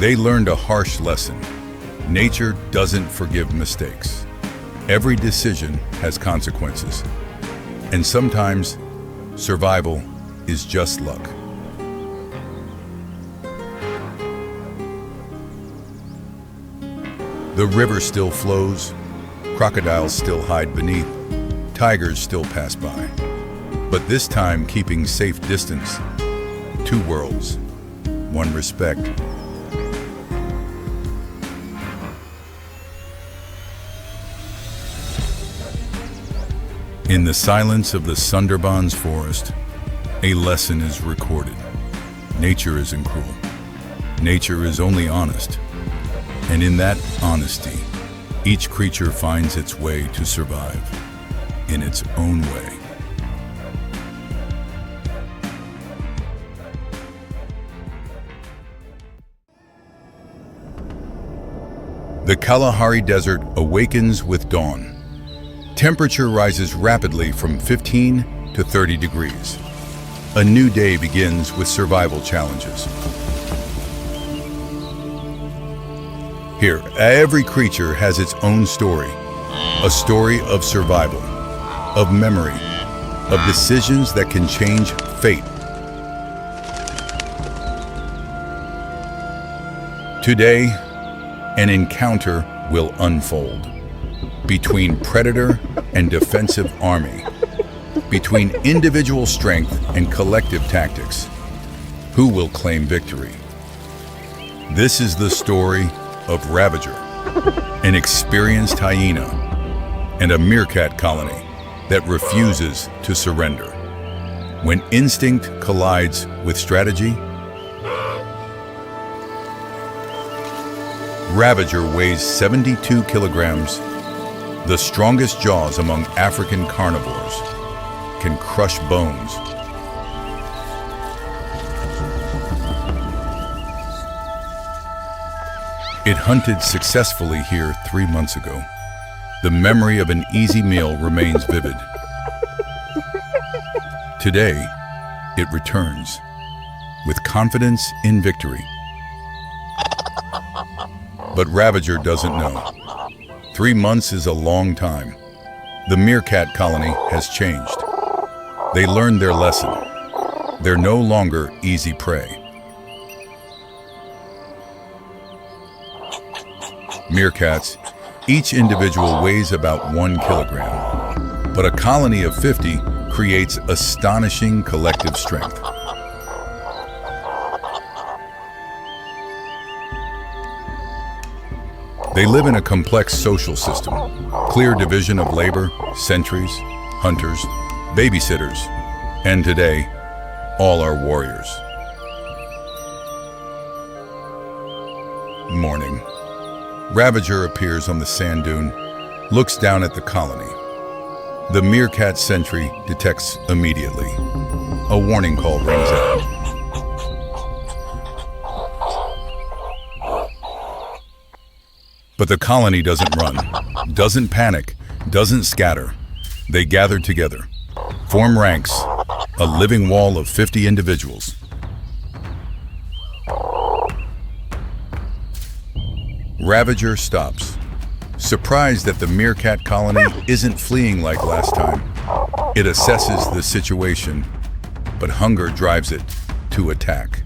they learned a harsh lesson. Nature doesn't forgive mistakes. Every decision has consequences, and sometimes survival is just luck. The river still flows, crocodiles still hide beneath, tigers still pass by. But this time keeping safe distance. Two worlds, one respect, In the silence of the Sundarbans forest, a lesson is recorded. Nature isn't cruel. Nature is only honest. And in that honesty, each creature finds its way to survive in its own way. The Kalahari Desert awakens with dawn. Temperature rises rapidly from 15 to 30 degrees. A new day begins with survival challenges. Here, every creature has its own story. A story of survival, of memory, of decisions that can change fate. Today, an encounter will unfold between predator and defensive army, between individual strength and collective tactics. Who will claim victory? This is the story of Ravager, an experienced hyena, and a meerkat colony that refuses to surrender. When instinct collides with strategy, Ravager weighs 72 kilograms. The strongest jaws among African carnivores can crush bones. It hunted successfully here 3 months ago. The memory of an easy meal remains vivid. Today, it returns with confidence in victory. But Ravager doesn't know. 3 months is a long time. The meerkat colony has changed. They learned their lesson. They're no longer easy prey. Meerkats, each individual weighs about 1 kilogram, but a colony of 50 creates astonishing collective strength. They live in a complex social system, clear division of labor, sentries, hunters, babysitters, and today, all are warriors. Morning. Ravager appears on the sand dune, looks down at the colony. The meerkat sentry detects immediately. A warning call rings out. But the colony doesn't run, doesn't panic, doesn't scatter. They gather together, form ranks, a living wall of 50 individuals. Ravager stops, surprised that the meerkat colony isn't fleeing like last time. It assesses the situation, but hunger drives it to attack.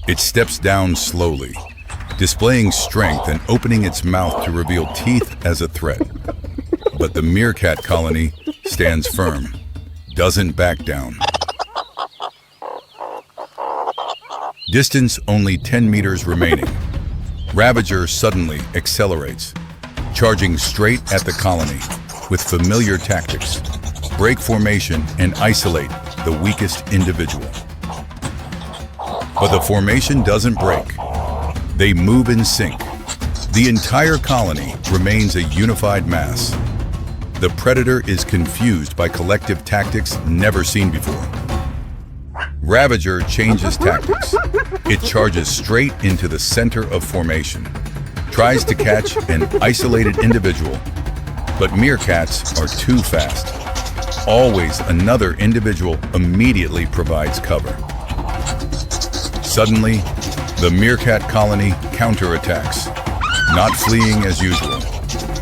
It steps down slowly, displaying strength and opening its mouth to reveal teeth as a threat. But the meerkat colony stands firm, doesn't back down. Distance only 10 meters remaining. Ravager suddenly accelerates, charging straight at the colony with familiar tactics, break formation and isolate the weakest individual. But the formation doesn't break. They move in sync. The entire colony remains a unified mass. The predator is confused by collective tactics never seen before. Ravager changes tactics. It charges straight into the center of formation, tries to catch an isolated individual, but meerkats are too fast. Always another individual immediately provides cover. Suddenly, the meerkat colony counterattacks, not fleeing as usual.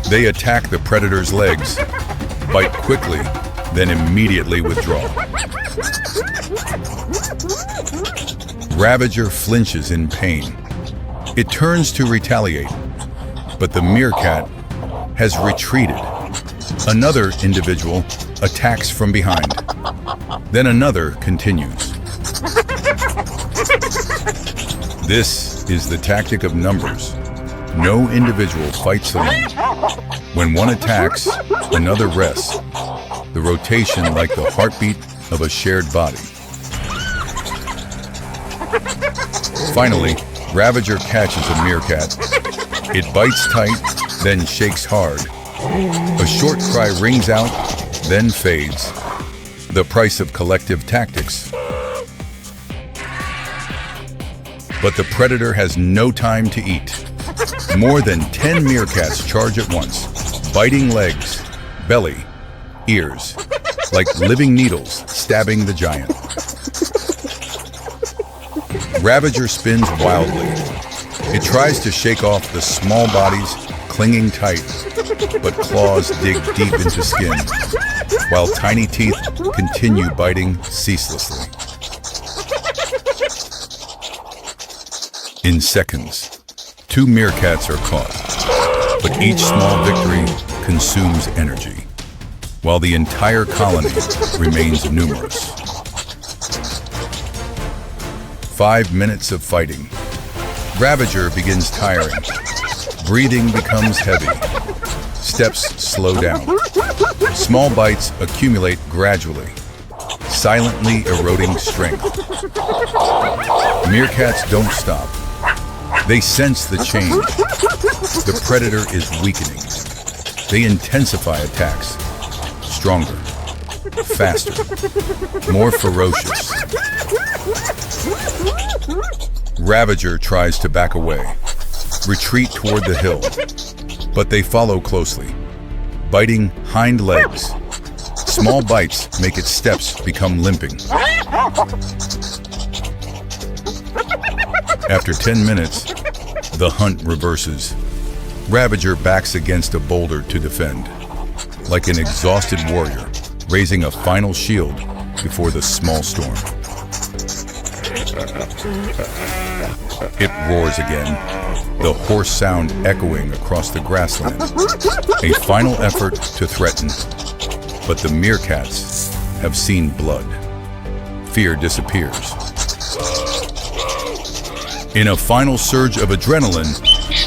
They attack the predator's legs, bite quickly, then immediately withdraw. Ravager flinches in pain. It turns to retaliate, but the meerkat has retreated. Another individual attacks from behind. Then another continues. This is the tactic of numbers. No individual fights alone. When one attacks, another rests. The rotation like the heartbeat of a shared body. Finally, Ravager catches a meerkat. It bites tight, then shakes hard. A short cry rings out, then fades. The price of collective tactics. But the predator has no time to eat. More than 10 meerkats charge at once, biting legs, belly, ears, like living needles stabbing the giant. Ravager spins wildly. It tries to shake off the small bodies clinging tight, but claws dig deep into skin, while tiny teeth continue biting ceaselessly. In seconds, 2 meerkats are caught, but each small victory consumes energy, while the entire colony remains numerous. 5 minutes of fighting. Ravager begins tiring. Breathing becomes heavy. Steps slow down. Small bites accumulate gradually, silently eroding strength. Meerkats don't stop. They sense the change. The predator is weakening. They intensify attacks. Stronger, faster, more ferocious. Ravager tries to back away, retreat toward the hill, but they follow closely, biting hind legs. Small bites make its steps become limping. After 10 minutes, the hunt reverses. Ravager backs against a boulder to defend, like an exhausted warrior, raising a final shield before the small storm. It roars again, the hoarse sound echoing across the grasslands. A final effort to threaten, but the meerkats have seen blood. Fear disappears. In a final surge of adrenaline,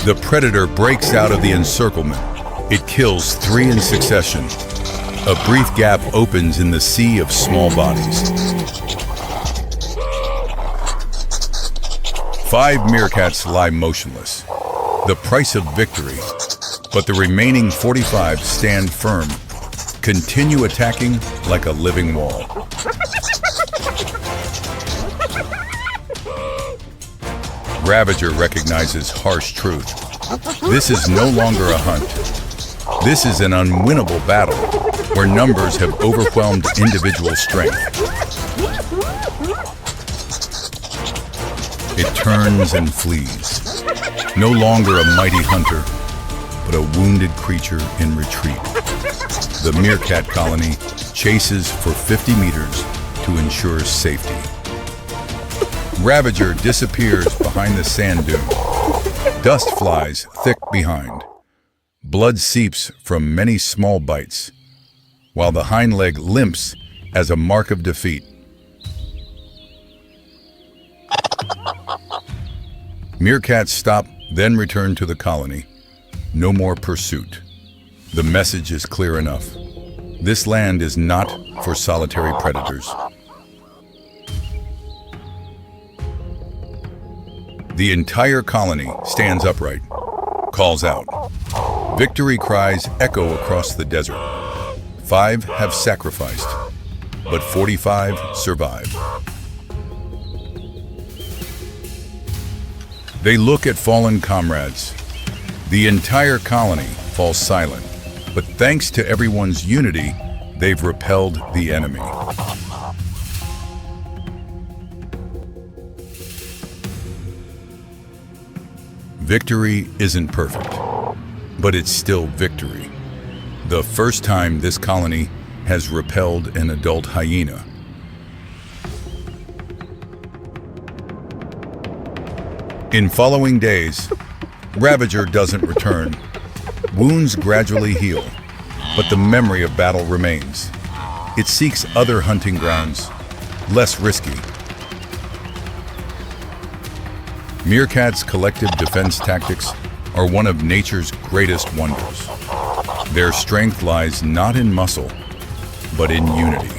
the predator breaks out of the encirclement. It kills 3 in succession. A brief gap opens in the sea of small bodies. 5 meerkats lie motionless, the price of victory, but the remaining 45 stand firm, continue attacking like a living wall. Ravager recognizes harsh truth. This is no longer a hunt. This is an unwinnable battle where numbers have overwhelmed individual strength. It turns and flees, no longer a mighty hunter, but a wounded creature in retreat. The meerkat colony chases for 50 meters to ensure safety. Ravager disappears behind the sand dune. Dust flies thick behind. Blood seeps from many small bites, while the hind leg limps as a mark of defeat. Meerkats stop, then return to the colony. No more pursuit. The message is clear enough. This land is not for solitary predators. The entire colony stands upright, calls out. Victory cries echo across the desert. 5 have sacrificed, but 45 survive. They look at fallen comrades. The entire colony falls silent, but thanks to everyone's unity, they've repelled the enemy. Victory isn't perfect, but it's still victory. The first time this colony has repelled an adult hyena. In following days, Ravager doesn't return. Wounds gradually heal, but the memory of battle remains. It seeks other hunting grounds, less risky. Meerkats' collective defense tactics are one of nature's greatest wonders. Their strength lies not in muscle, but in unity.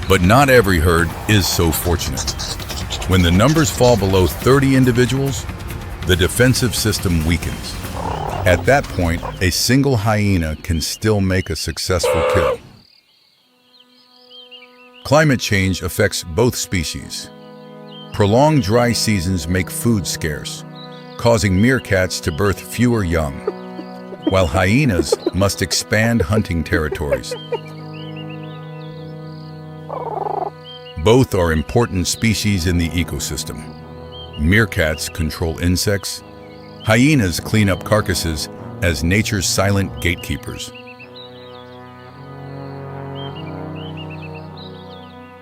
But not every herd is so fortunate. When the numbers fall below 30 individuals, the defensive system weakens. At that point, a single hyena can still make a successful kill. Climate change affects both species. Prolonged dry seasons make food scarce, causing meerkats to birth fewer young, while hyenas must expand hunting territories. Both are important species in the ecosystem. Meerkats control insects. Hyenas clean up carcasses as nature's silent gatekeepers.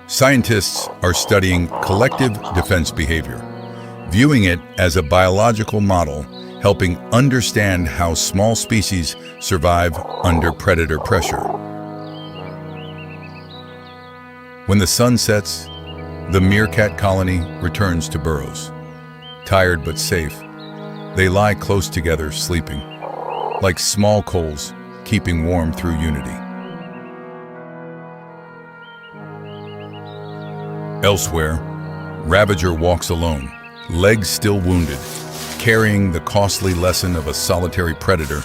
Scientists are studying collective defense behavior, viewing it as a biological model, helping understand how small species survive under predator pressure. When the sun sets, the meerkat colony returns to burrows. Tired but safe, they lie close together, sleeping, like small coals, keeping warm through unity. Elsewhere, Ravager walks alone, legs still wounded, carrying the costly lesson of a solitary predator.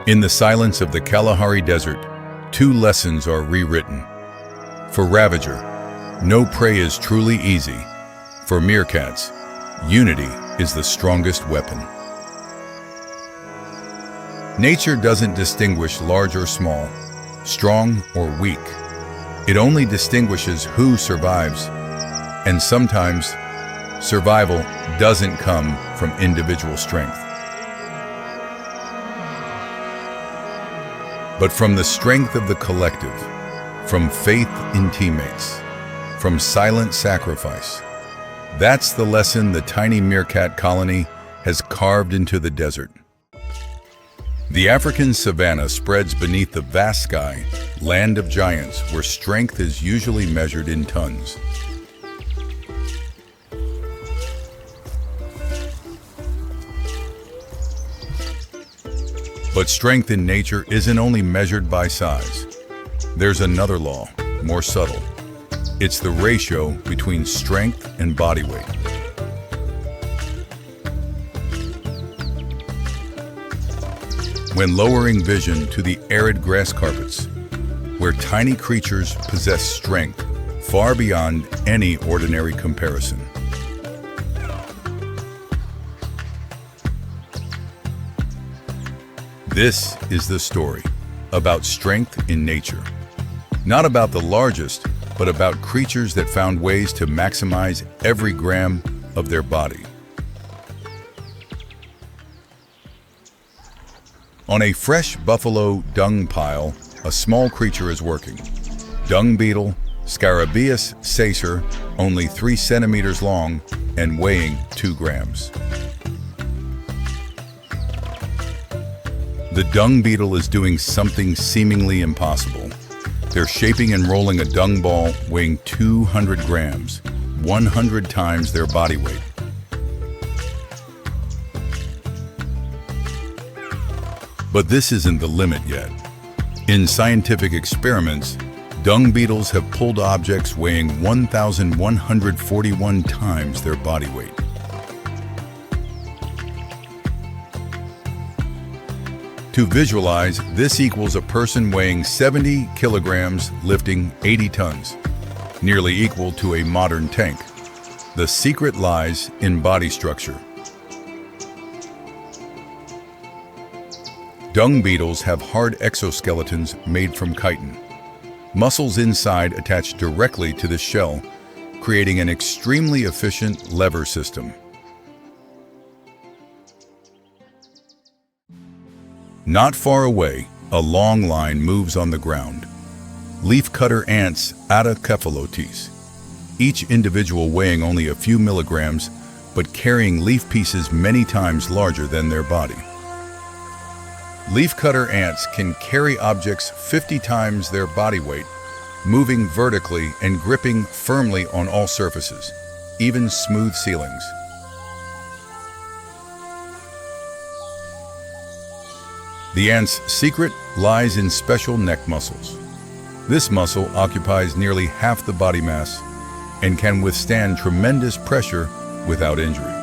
In the silence of the Kalahari Desert, two lessons are rewritten. For Ravager, no prey is truly easy. For meerkats, unity is the strongest weapon. Nature doesn't distinguish large or small, strong or weak. It only distinguishes who survives. And sometimes, survival doesn't come from individual strength, but from the strength of the collective, from faith in teammates, from silent sacrifice. That's the lesson the tiny meerkat colony has carved into the desert. The African savanna spreads beneath the vast sky, land of giants, where strength is usually measured in tons. But strength in nature isn't only measured by size. There's another law, more subtle. It's the ratio between strength and body weight. When lowering vision to the arid grass carpets, where tiny creatures possess strength far beyond any ordinary comparison. This is the story about strength in nature. Not about the largest, but about creatures that found ways to maximize every gram of their body. On a fresh buffalo dung pile, a small creature is working. Dung beetle, Scarabaeus sacer, only 3 centimeters long and weighing 2 grams. The dung beetle is doing something seemingly impossible. They're shaping and rolling a dung ball weighing 200 grams, 100 times their body weight. But this isn't the limit yet. In scientific experiments, dung beetles have pulled objects weighing 1,141 times their body weight. To visualize, this equals a person weighing 70 kilograms lifting 80 tons, nearly equal to a modern tank. The secret lies in body structure. Dung beetles have hard exoskeletons made from chitin. Muscles inside attach directly to the shell, creating an extremely efficient lever system. Not far away, a long line moves on the ground. Leafcutter ants, Atacephalotes, each individual weighing only a few milligrams, but carrying leaf pieces many times larger than their body. Leafcutter ants can carry objects 50 times their body weight, moving vertically and gripping firmly on all surfaces, even smooth ceilings. The ant's secret lies in special neck muscles. This muscle occupies nearly half the body mass and can withstand tremendous pressure without injury.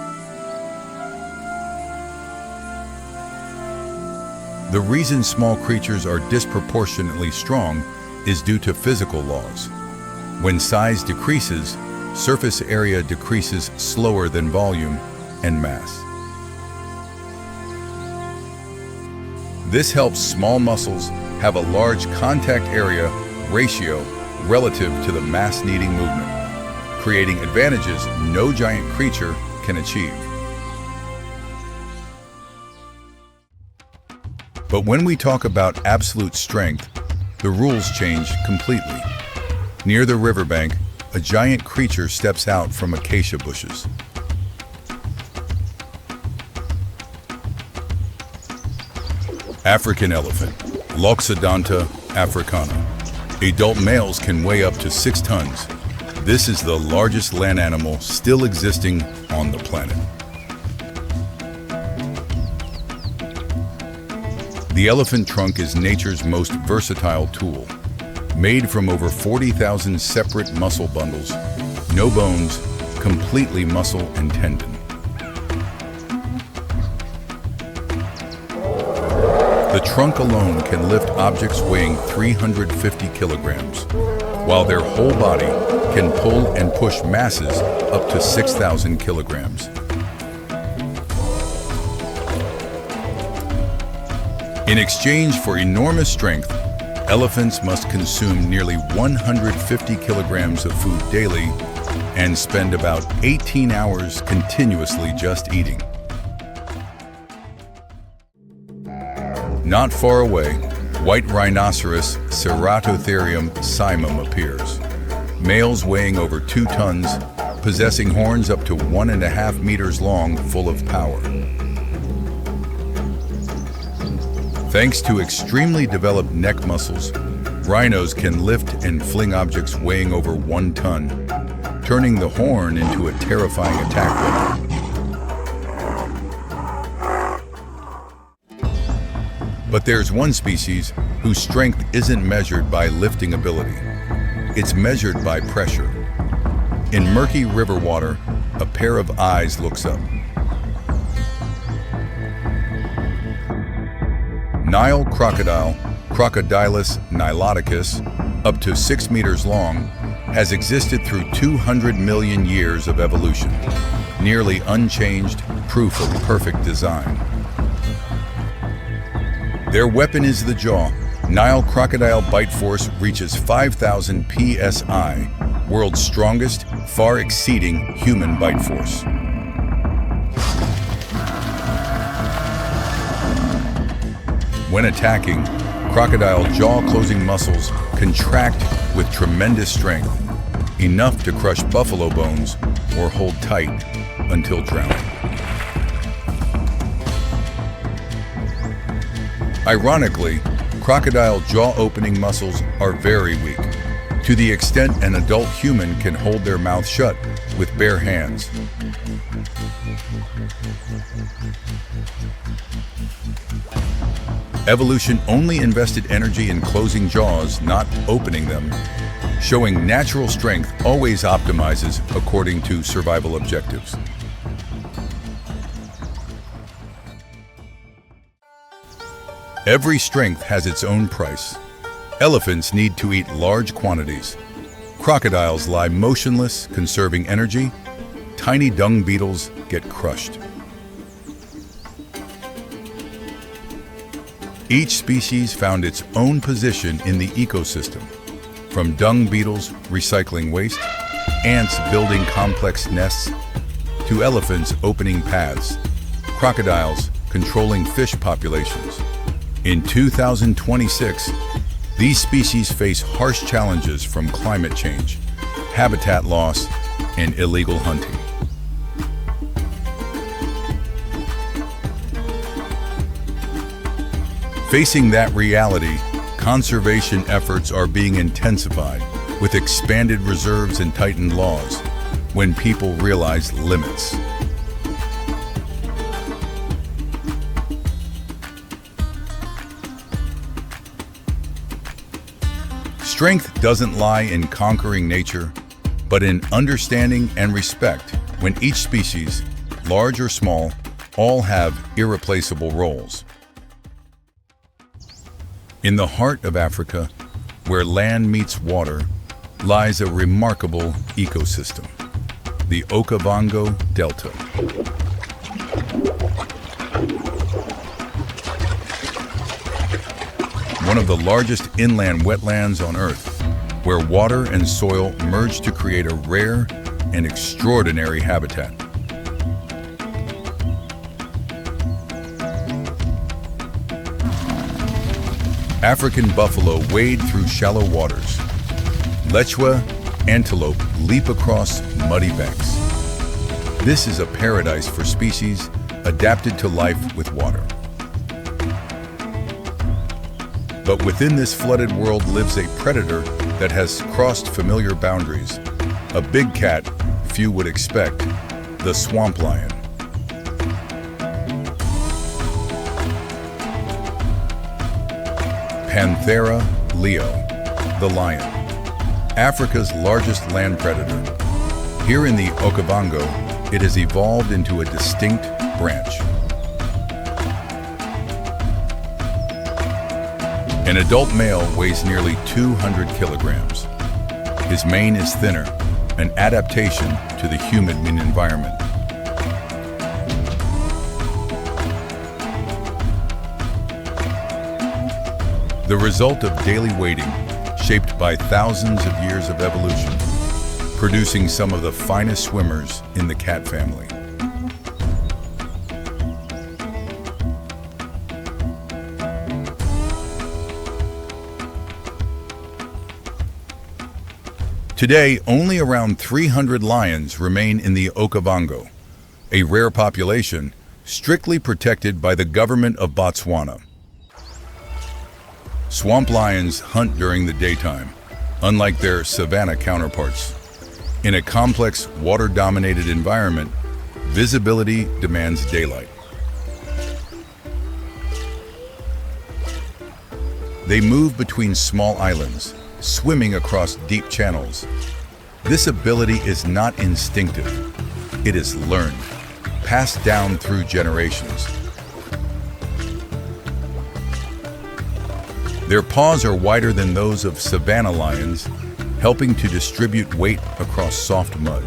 The reason small creatures are disproportionately strong is due to physical laws. When size decreases, surface area decreases slower than volume and mass. This helps small muscles have a large contact area ratio relative to the mass-needing movement, creating advantages no giant creature can achieve. But when we talk about absolute strength, the rules change completely. Near the riverbank, a giant creature steps out from acacia bushes. African elephant, Loxodonta africana. Adult males can weigh up to 6 tons. This is the largest land animal still existing on the planet. The elephant trunk is nature's most versatile tool. Made from over 40,000 separate muscle bundles, no bones, completely muscle and tendon. The trunk alone can lift objects weighing 350 kilograms, while their whole body can pull and push masses up to 6,000 kilograms. In exchange for enormous strength, elephants must consume nearly 150 kilograms of food daily and spend about 18 hours continuously just eating. Not far away, white rhinoceros Ceratotherium simum appears. Males weighing over 2 tons, possessing horns up to 1.5 meters long, full of power. Thanks to extremely developed neck muscles, rhinos can lift and fling objects weighing over 1 ton, turning the horn into a terrifying attack weapon. But there's one species whose strength isn't measured by lifting ability. It's measured by pressure. In murky river water, a pair of eyes looks up. Nile crocodile, Crocodilus niloticus, up to 6 meters long, has existed through 200 million years of evolution, nearly unchanged, proof of perfect design. Their weapon is the jaw. Nile crocodile bite force reaches 5,000 psi, world's strongest, far exceeding human bite force. When attacking, crocodile jaw-closing muscles contract with tremendous strength, enough to crush buffalo bones or hold tight until drowning. Ironically, crocodile jaw-opening muscles are very weak, to the extent an adult human can hold their mouth shut with bare hands. Evolution only invested energy in closing jaws, not opening them, showing natural strength always optimizes according to survival objectives. Every strength has its own price. Elephants need to eat large quantities. Crocodiles lie motionless, conserving energy. Tiny dung beetles get crushed. Each species found its own position in the ecosystem, from dung beetles recycling waste, ants building complex nests, to elephants opening paths, crocodiles controlling fish populations. In 2026, these species face harsh challenges from climate change, habitat loss, and illegal hunting. Facing that reality, conservation efforts are being intensified with expanded reserves and tightened laws when people realize limits. Strength doesn't lie in conquering nature, but in understanding and respect when each species, large or small, all have irreplaceable roles. In the heart of Africa, where land meets water, lies a remarkable ecosystem, the Okavango Delta. One of the largest inland wetlands on Earth, where water and soil merge to create a rare and extraordinary habitat. African buffalo wade through shallow waters. Lechwa antelope leap across muddy banks. This is a paradise for species adapted to life with water. But within this flooded world lives a predator that has crossed familiar boundaries. A big cat few would expect, the swamp lion. Panthera leo, the lion, Africa's largest land predator. Here in the Okavango, it has evolved into a distinct branch. An adult male weighs nearly 200 kilograms. His mane is thinner, an adaptation to the humid environment. The result of daily wading, shaped by thousands of years of evolution, producing some of the finest swimmers in the cat family. Today, only around 300 lions remain in the Okavango, a rare population strictly protected by the government of Botswana. Swamp lions hunt during the daytime, unlike their savanna counterparts. In a complex, water-dominated environment, visibility demands daylight. They move between small islands, swimming across deep channels. This ability is not instinctive. It is learned, passed down through generations. Their paws are wider than those of savanna lions, helping to distribute weight across soft mud.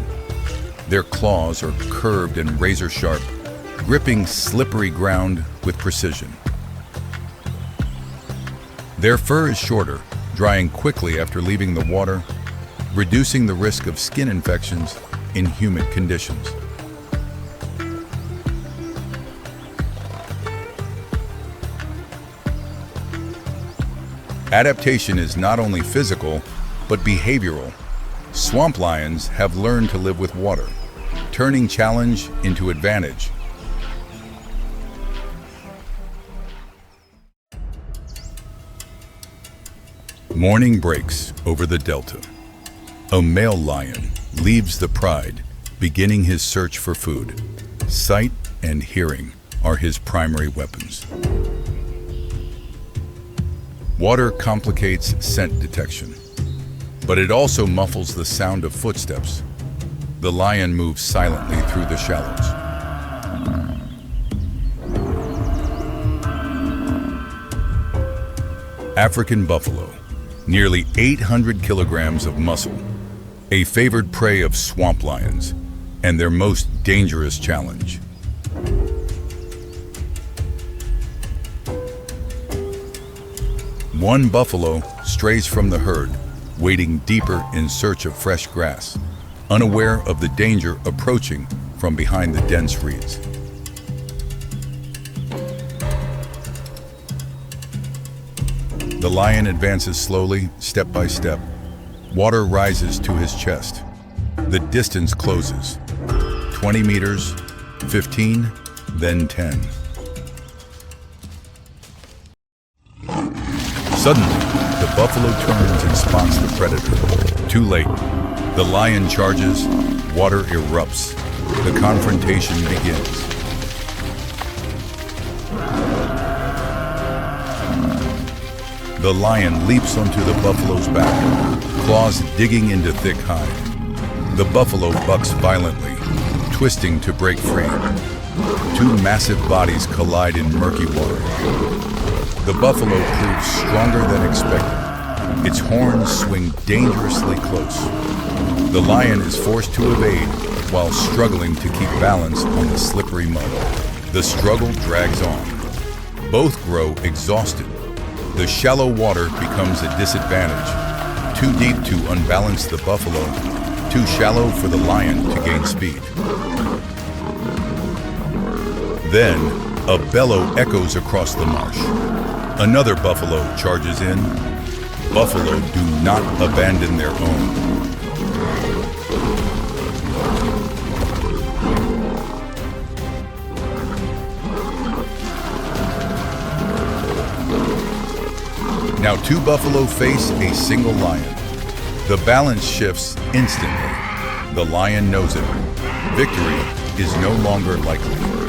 Their claws are curved and razor-sharp, gripping slippery ground with precision. Their fur is shorter, drying quickly after leaving the water, reducing the risk of skin infections in humid conditions. Adaptation is not only physical, but behavioral. Swamp lions have learned to live with water, turning challenge into advantage. Morning breaks over the delta. A male lion leaves the pride, beginning his search for food. Sight and hearing are his primary weapons. Water complicates scent detection, but it also muffles the sound of footsteps. The lion moves silently through the shallows. African buffalo, nearly 800 kilograms of muscle, a favored prey of swamp lions, and their most dangerous challenge. One buffalo strays from the herd, wading deeper in search of fresh grass, unaware of the danger approaching from behind the dense reeds. The lion advances slowly, step by step. Water rises to his chest. The distance closes. 20 meters, 15, then 10. Suddenly, the buffalo turns and spots the predator. Too late. The lion charges, water erupts. The confrontation begins. The lion leaps onto the buffalo's back, claws digging into thick hide. The buffalo bucks violently, twisting to break free. Two massive bodies collide in murky water. The buffalo proves stronger than expected. Its horns swing dangerously close. The lion is forced to evade while struggling to keep balance on the slippery mud. The struggle drags on. Both grow exhausted. The shallow water becomes a disadvantage. Too deep to unbalance the buffalo, too shallow for the lion to gain speed. Then, a bellow echoes across the marsh. Another buffalo charges in. Buffalo do not abandon their own. Now two buffalo face a single lion. The balance shifts instantly. The lion knows it. Victory is no longer likely.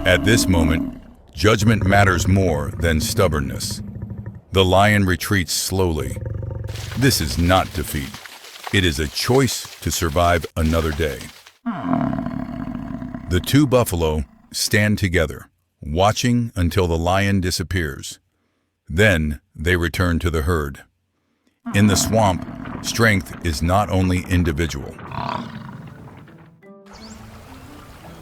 At this moment, judgment matters more than stubbornness. The lion retreats slowly. This is not defeat. It is a choice to survive another day. The two buffalo stand together, watching until the lion disappears. Then they return to the herd. In the swamp, strength is not only individual.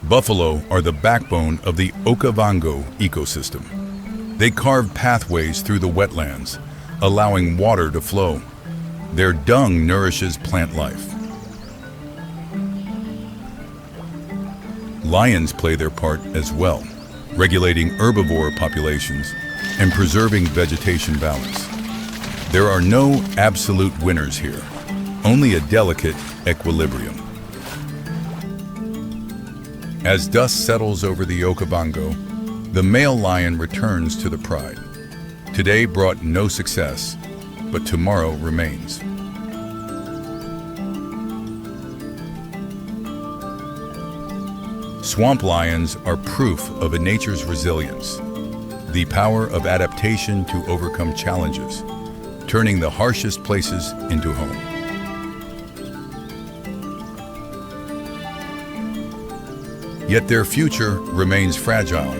Buffalo are the backbone of the Okavango ecosystem. They carve pathways through the wetlands, allowing water to flow. Their dung nourishes plant life. Lions play their part as well, regulating herbivore populations and preserving vegetation balance. There are no absolute winners here, only a delicate equilibrium. As dust settles over the Okavango, the male lion returns to the pride. Today brought no success, but tomorrow remains. Swamp lions are proof of a nature's resilience, the power of adaptation to overcome challenges, turning the harshest places into home. Yet their future remains fragile.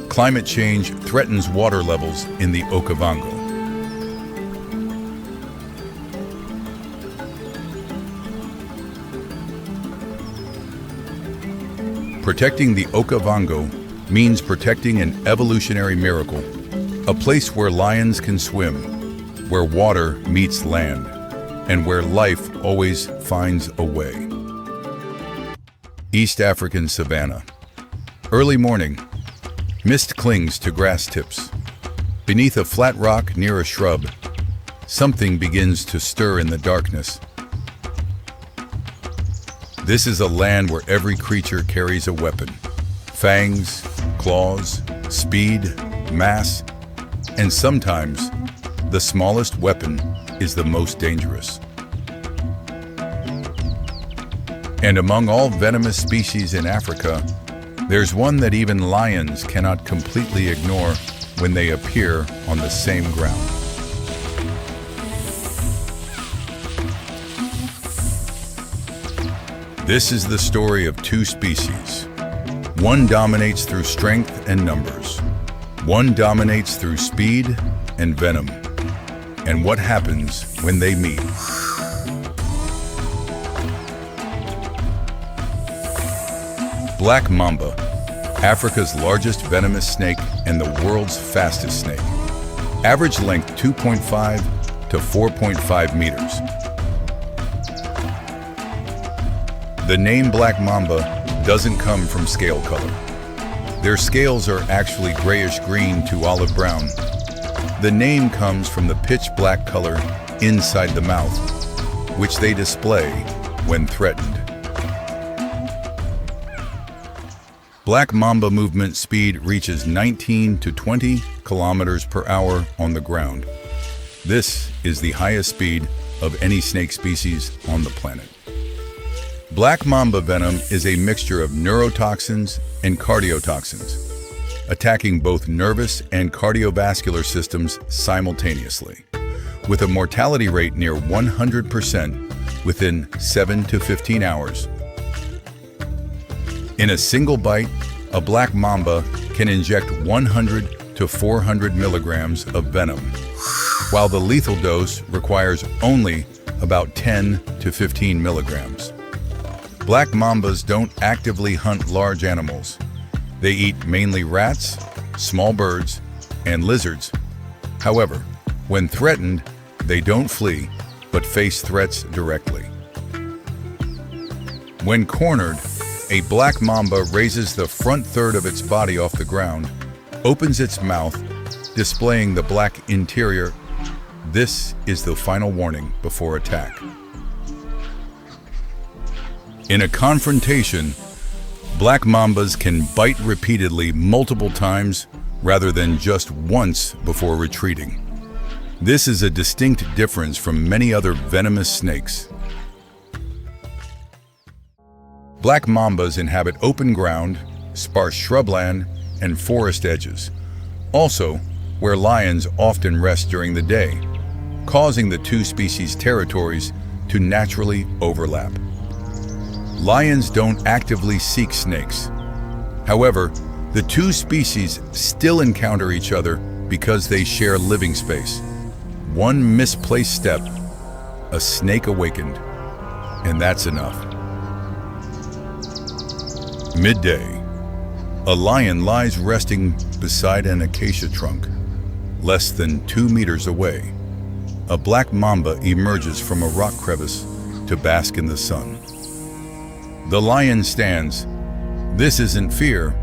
Climate change threatens water levels in the Okavango. Protecting the Okavango means protecting an evolutionary miracle, a place where lions can swim, where water meets land, and where life always finds a way. East African savanna. Early morning, mist clings to grass tips. Beneath a flat rock near a shrub, something begins to stir in the darkness. This is a land where every creature carries a weapon. Fangs, claws, speed, mass, and sometimes the smallest weapon is the most dangerous. And among all venomous species in Africa, there's one that even lions cannot completely ignore when they appear on the same ground. This is the story of two species. One dominates through strength and numbers. One dominates through speed and venom. And what happens when they meet? Black mamba, Africa's largest venomous snake and the world's fastest snake. Average length 2.5 to 4.5 meters. The name black mamba doesn't come from scale color. Their scales are actually grayish-green to olive brown. The name comes from the pitch-black color inside the mouth, which they display when threatened. Black mamba movement speed reaches 19 to 20 kilometers per hour on the ground. This is the highest speed of any snake species on the planet. Black mamba venom is a mixture of neurotoxins and cardiotoxins, attacking both nervous and cardiovascular systems simultaneously, with a mortality rate near 100% within 7 to 15 hours. In a single bite, a black mamba can inject 100 to 400 milligrams of venom, while the lethal dose requires only about 10 to 15 milligrams. Black mambas don't actively hunt large animals. They eat mainly rats, small birds, and lizards. However, when threatened, they don't flee, but face threats directly. When cornered, a black mamba raises the front third of its body off the ground, opens its mouth, displaying the black interior. This is the final warning before attack. In a confrontation, black mambas can bite repeatedly multiple times rather than just once before retreating. This is a distinct difference from many other venomous snakes. Black mambas inhabit open ground, sparse shrubland, and forest edges, also where lions often rest during the day, causing the two species' territories to naturally overlap. Lions don't actively seek snakes. However, the two species still encounter each other because they share living space. One misplaced step, a snake awakened, and that's enough. Midday, a lion lies resting beside an acacia trunk, less than 2 meters away. A black mamba emerges from a rock crevice to bask in the sun. The lion stands. This isn't fear,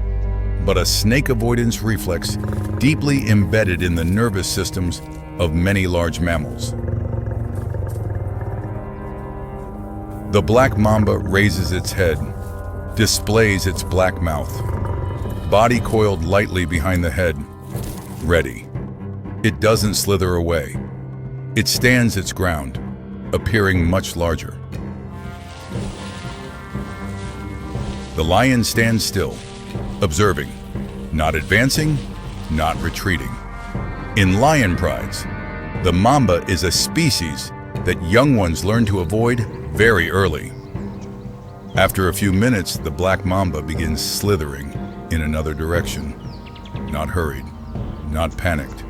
but a snake avoidance reflex deeply embedded in the nervous systems of many large mammals. The black mamba raises its head, displays its black mouth, body coiled lightly behind the head, ready. It doesn't slither away. It stands its ground, appearing much larger. The lion stands still, observing, not advancing, not retreating. In lion prides, the mamba is a species that young ones learn to avoid very early. After a few minutes, the black mamba begins slithering in another direction, not hurried, not panicked,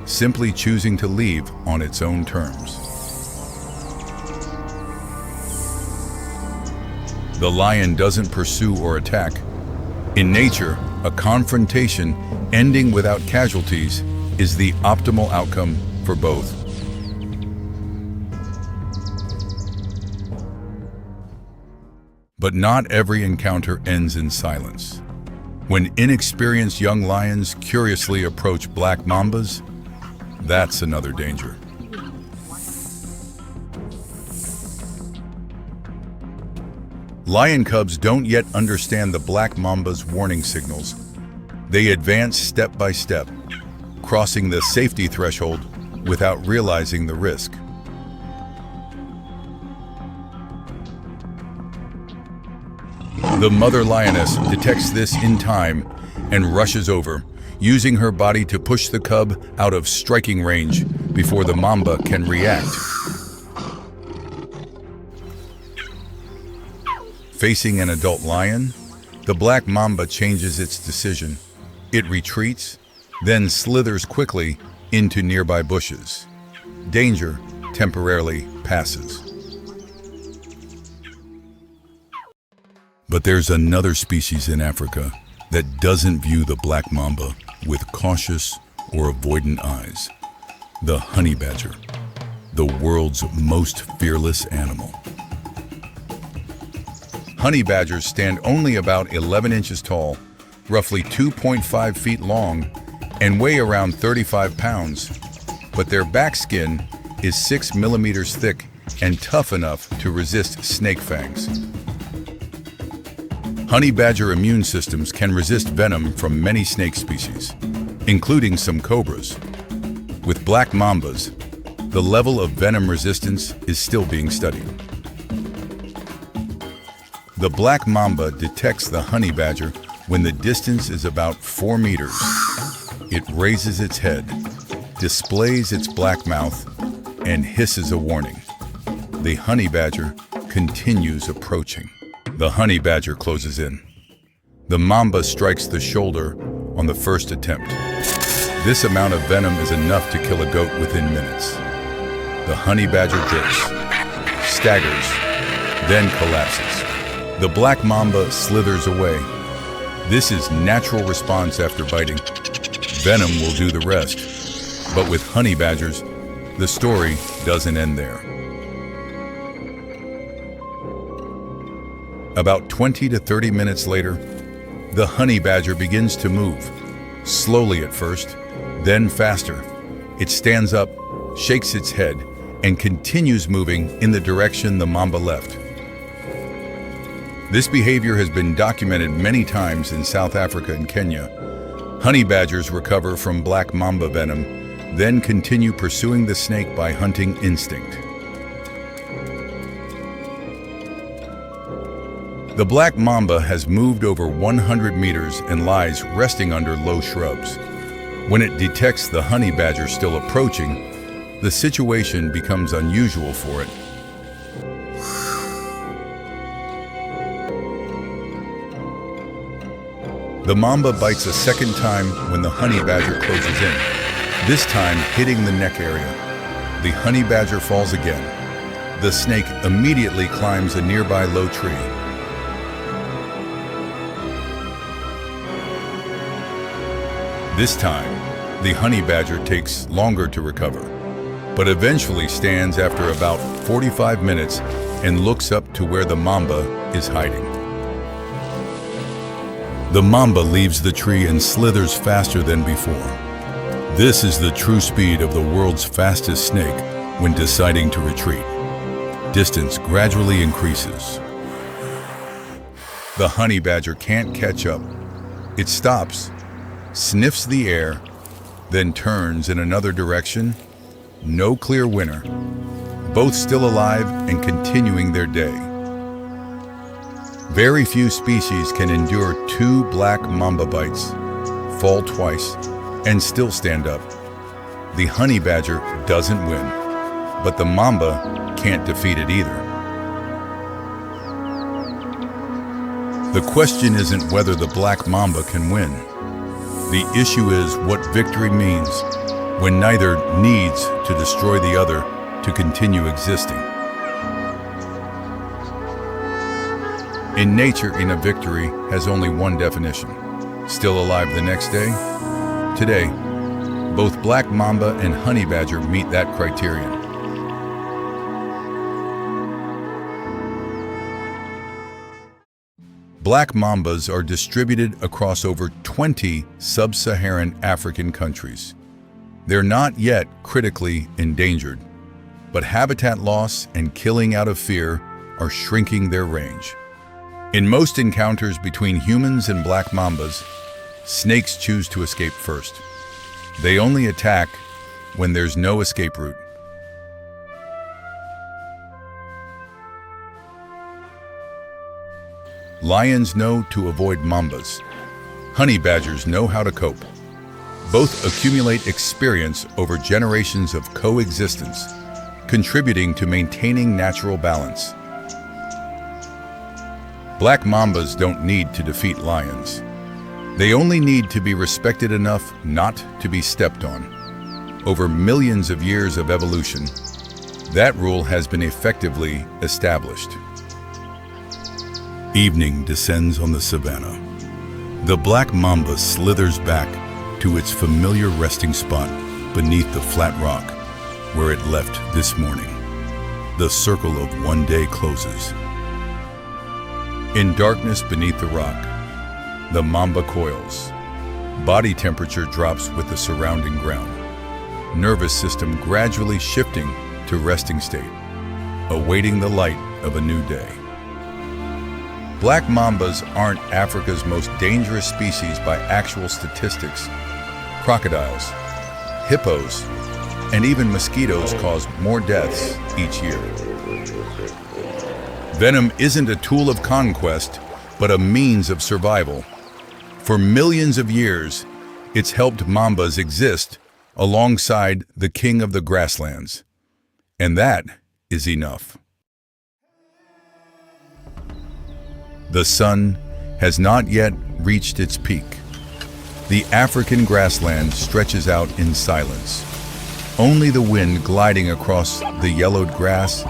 simply choosing to leave on its own terms. The lion doesn't pursue or attack. In nature, a confrontation ending without casualties is the optimal outcome for both. But not every encounter ends in silence. When inexperienced young lions curiously approach black mambas, that's another danger. Lion cubs don't yet understand the black mamba's warning signals. They advance step by step, crossing the safety threshold without realizing the risk. The mother lioness detects this in time and rushes over, using her body to push the cub out of striking range before the mamba can react. Facing an adult lion, the black mamba changes its decision. It retreats, then slithers quickly into nearby bushes. Danger temporarily passes. But there's another species in Africa that doesn't view the black mamba with cautious or avoidant eyes. The honey badger, the world's most fearless animal. Honey badgers stand only about 11 inches tall, roughly 2.5 feet long, and weigh around 35 pounds. But their back skin is 6 millimeters thick and tough enough to resist snake fangs. Honey badger immune systems can resist venom from many snake species, including some cobras. With black mambas, the level of venom resistance is still being studied. The black mamba detects the honey badger when the distance is about 4 meters. It raises its head, displays its black mouth, and hisses a warning. The honey badger continues approaching. The honey badger closes in. The mamba strikes the shoulder on the first attempt. This amount of venom is enough to kill a goat within minutes. The honey badger jerks, staggers, then collapses. The black mamba slithers away. This is natural response after biting. Venom will do the rest. But with honey badgers, the story doesn't end there. About 20 to 30 minutes later, the honey badger begins to move, slowly at first, then faster. It stands up, shakes its head, and continues moving in the direction the mamba left. This behavior has been documented many times in South Africa and Kenya. Honey badgers recover from black mamba venom, then continue pursuing the snake by hunting instinct. The black mamba has moved over 100 meters and lies resting under low shrubs. When it detects the honey badger still approaching, the situation becomes unusual for it. The mamba bites a second time when the honey badger closes in, this time hitting the neck area. The honey badger falls again. The snake immediately climbs a nearby low tree. This time, the honey badger takes longer to recover, but eventually stands after about 45 minutes and looks up to where the mamba is hiding. The mamba leaves the tree and slithers faster than before. This is the true speed of the world's fastest snake when deciding to retreat. Distance gradually increases. The honey badger can't catch up. It stops, sniffs the air, then turns in another direction. No clear winner. Both still alive and continuing their day. Very few species can endure 2 black mamba bites, fall twice, and still stand up. The honey badger doesn't win, but the mamba can't defeat it either. The question isn't whether the black mamba can win. The issue is what victory means when neither needs to destroy the other to continue existing. In nature, a victory has only one definition: still alive the next day. Today, both black mamba and honey badger meet that criterion. Black mambas are distributed across over 20 sub-Saharan African countries. They're not yet critically endangered, but habitat loss and killing out of fear are shrinking their range. In most encounters between humans and black mambas, snakes choose to escape first. They only attack when there's no escape route. Lions know to avoid mambas. Honey badgers know how to cope. Both accumulate experience over generations of coexistence, contributing to maintaining natural balance. Black mambas don't need to defeat lions. They only need to be respected enough not to be stepped on. Over millions of years of evolution, that rule has been effectively established. Evening descends on the savannah. The black mamba slithers back to its familiar resting spot beneath the flat rock where it left this morning. The circle of one day closes. In darkness beneath the rock, the mamba coils. Body temperature drops with the surrounding ground. Nervous system gradually shifting to resting state, awaiting the light of a new day. Black mambas aren't Africa's most dangerous species by actual statistics. Crocodiles, hippos, and even mosquitoes cause more deaths each year. Venom isn't a tool of conquest, but a means of survival. For millions of years, it's helped mambas exist alongside the king of the grasslands. And that is enough. The sun has not yet reached its peak. The African grassland stretches out in silence. Only the wind gliding across the yellowed grass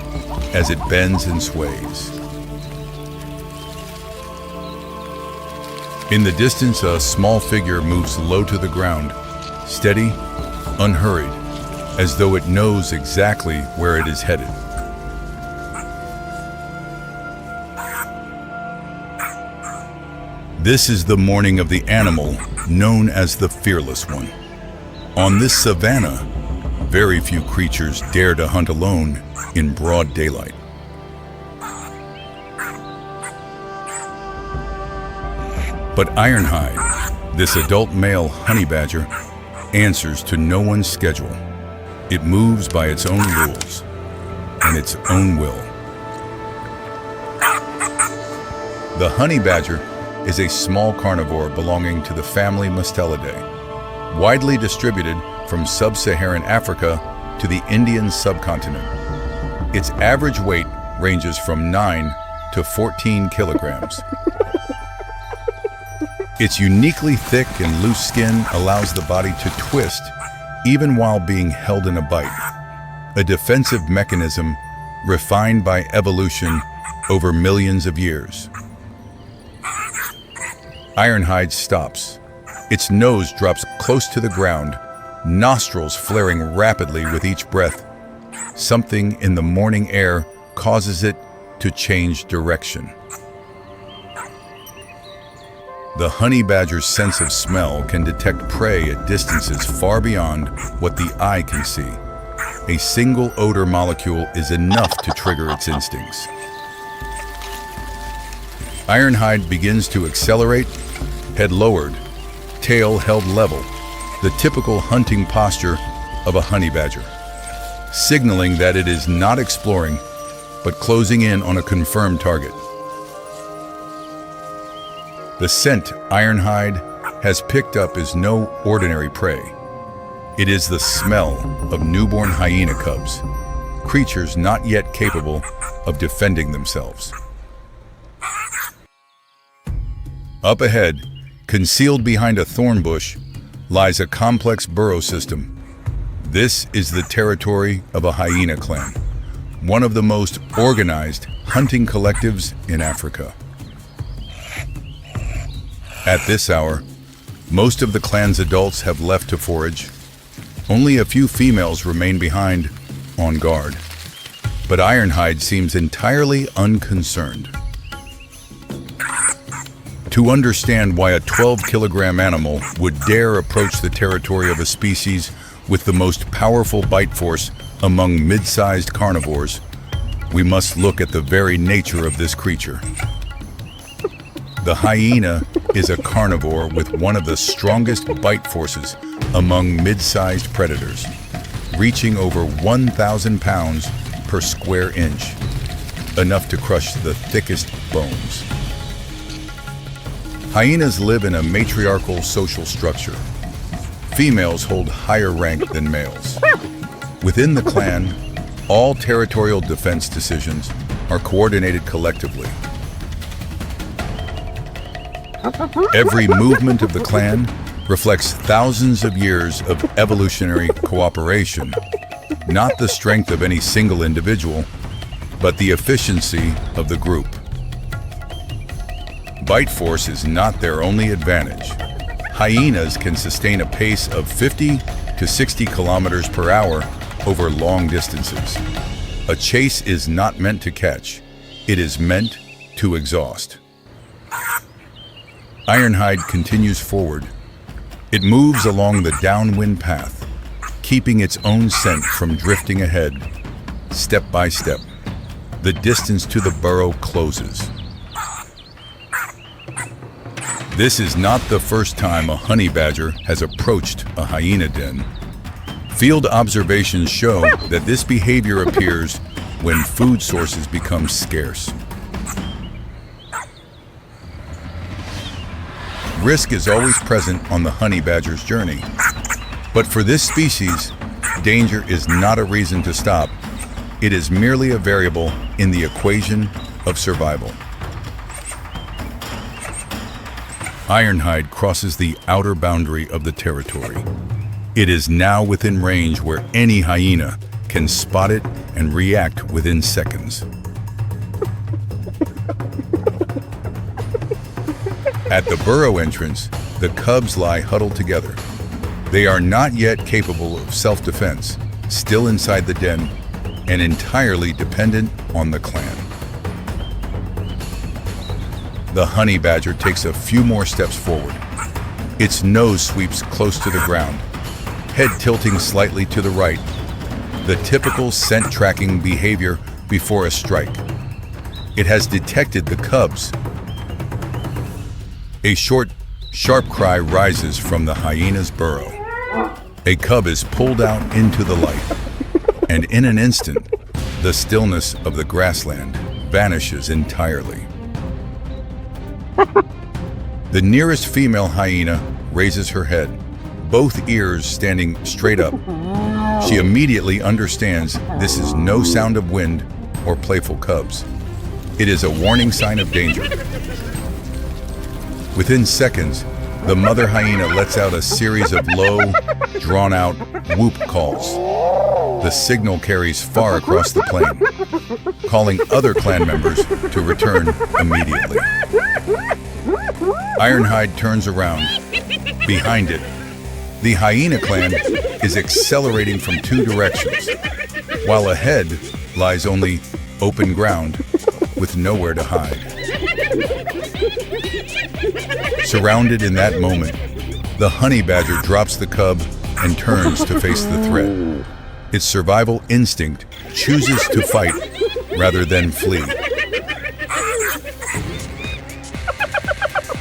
as it bends and sways. In the distance, a small figure moves low to the ground, steady, unhurried, as though it knows exactly where it is headed. This is the morning of the animal known as the Fearless One. On this savanna, very few creatures dare to hunt alone in broad daylight. But Ironhide, this adult male honey badger, answers to no one's schedule. It moves by its own rules and its own will. The honey badger is a small carnivore belonging to the family Mustelidae, widely distributed from sub-Saharan Africa to the Indian subcontinent. Its average weight ranges from 9 to 14 kilograms. Its uniquely thick and loose skin allows the body to twist even while being held in a bite, a defensive mechanism refined by evolution over millions of years. Ironhide stops. Its nose drops close to the ground, nostrils flaring rapidly with each breath. Something in the morning air causes it to change direction. The honey badger's sense of smell can detect prey at distances far beyond what the eye can see. A single odor molecule is enough to trigger its instincts. Ironhide begins to accelerate, head lowered, tail held level, the typical hunting posture of a honey badger, signaling that it is not exploring, but closing in on a confirmed target. The scent Ironhide has picked up is no ordinary prey. It is the smell of newborn hyena cubs, creatures not yet capable of defending themselves. Up ahead, concealed behind a thorn bush, lies a complex burrow system. This is the territory of a hyena clan, one of the most organized hunting collectives in Africa. At this hour, most of the clan's adults have left to forage. Only a few females remain behind, on guard. But Ironhide seems entirely unconcerned. To understand why a 12-kilogram animal would dare approach the territory of a species with the most powerful bite force among mid-sized carnivores, we must look at the very nature of this creature. The hyena is a carnivore with one of the strongest bite forces among mid-sized predators, reaching over 1,000 pounds per square inch, enough to crush the thickest bones. Hyenas live in a matriarchal social structure. Females hold higher rank than males. Within the clan, all territorial defense decisions are coordinated collectively. Every movement of the clan reflects thousands of years of evolutionary cooperation, not the strength of any single individual, but the efficiency of the group. Bite force is not their only advantage. Hyenas can sustain a pace of 50 to 60 kilometers per hour over long distances. A chase is not meant to catch, it is meant to exhaust. Ironhide continues forward. It moves along the downwind path, keeping its own scent from drifting ahead. Step by step, the distance to the burrow closes. This is not the first time a honey badger has approached a hyena den. Field observations show that this behavior appears when food sources become scarce. Risk is always present on the honey badger's journey. But for this species, danger is not a reason to stop. It is merely a variable in the equation of survival. Ironhide crosses the outer boundary of the territory. It is now within range where any hyena can spot it and react within seconds. At the burrow entrance, the cubs lie huddled together. They are not yet capable of self-defense, still inside the den, and entirely dependent on the clan. The honey badger takes a few more steps forward. Its nose sweeps close to the ground, head tilting slightly to the right, the typical scent tracking behavior before a strike. It has detected the cubs. A short, sharp cry rises from the hyena's burrow. A cub is pulled out into the light, and in an instant, the stillness of the grassland vanishes entirely. The nearest female hyena raises her head, both ears standing straight up. She immediately understands this is no sound of wind or playful cubs. It is a warning sign of danger. Within seconds, the mother hyena lets out a series of low, drawn-out whoop calls. The signal carries far across the plain, calling other clan members to return immediately. Ironhide turns around. Behind it, the hyena clan is accelerating from two directions, while ahead lies only open ground with nowhere to hide. Surrounded in that moment, the honey badger drops the cub and turns to face the threat. Its survival instinct chooses to fight rather than flee.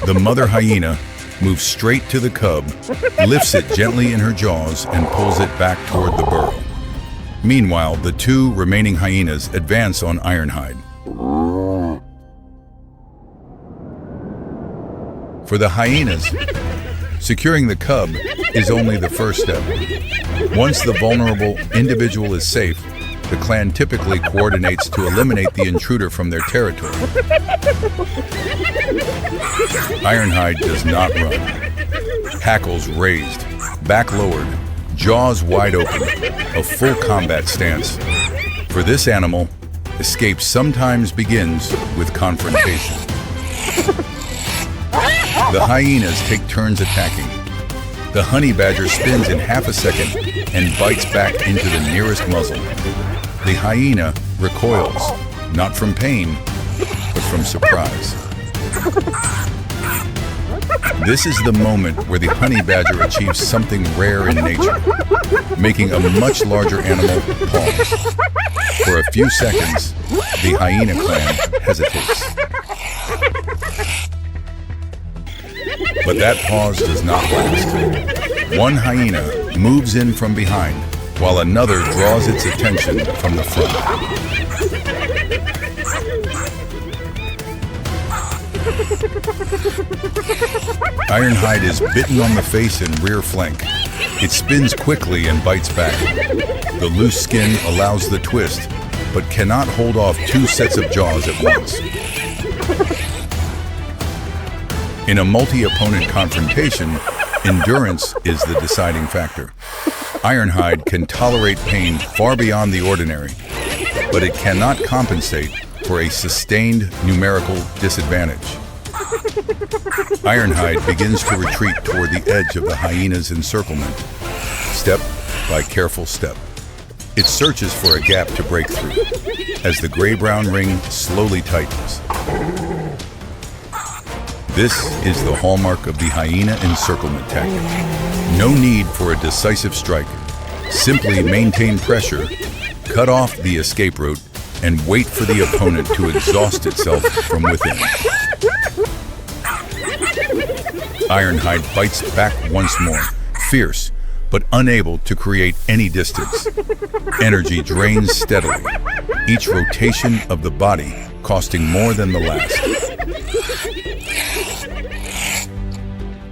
The mother hyena moves straight to the cub, lifts it gently in her jaws, and pulls it back toward the burrow. Meanwhile, the two remaining hyenas advance on Ironhide. For the hyenas, securing the cub is only the first step. Once the vulnerable individual is safe, the clan typically coordinates to eliminate the intruder from their territory. Ironhide does not run. Hackles raised, back lowered, jaws wide open, a full combat stance. For this animal, escape sometimes begins with confrontation. The hyenas take turns attacking. The honey badger spins in half a second and bites back into the nearest muzzle. The hyena recoils, not from pain, but from surprise. This is the moment where the honey badger achieves something rare in nature, making a much larger animal pause. For a few seconds, the hyena clan hesitates. But that pause does not last. One hyena moves in from behind, while another draws its attention from the front. Ironhide is bitten on the face and rear flank. It spins quickly and bites back. The loose skin allows the twist, but cannot hold off two sets of jaws at once. In a multi-opponent confrontation, endurance is the deciding factor. Ironhide can tolerate pain far beyond the ordinary, but it cannot compensate for a sustained numerical disadvantage. Ironhide begins to retreat toward the edge of the hyena's encirclement, step by careful step. It searches for a gap to break through, as the gray-brown ring slowly tightens. This is the hallmark of the hyena encirclement tactic. No need for a decisive strike. Simply maintain pressure, cut off the escape route, and wait for the opponent to exhaust itself from within. Ironhide bites back once more, fierce, but unable to create any distance. Energy drains steadily, each rotation of the body costing more than the last.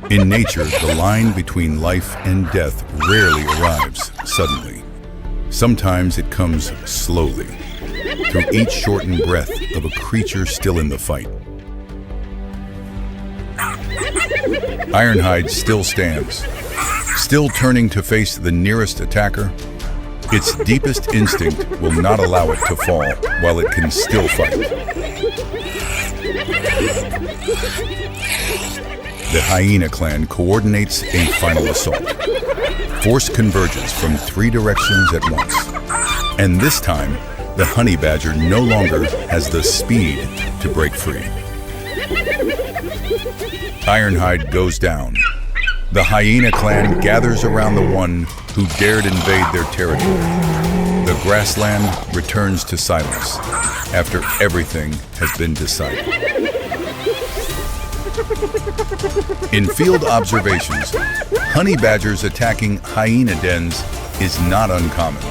In nature, the line between life and death rarely arrives suddenly. Sometimes it comes slowly, through each shortened breath of a creature still in the fight. Ironhide still stands, still turning to face the nearest attacker. Its deepest instinct will not allow it to fall while it can still fight. The hyena clan coordinates a final assault. Force converges from 3 directions at once. And this time, the honey badger no longer has the speed to break free. Ironhide goes down. The hyena clan gathers around the one who dared invade their territory. The grassland returns to silence after everything has been decided. In field observations, honey badgers attacking hyena dens is not uncommon.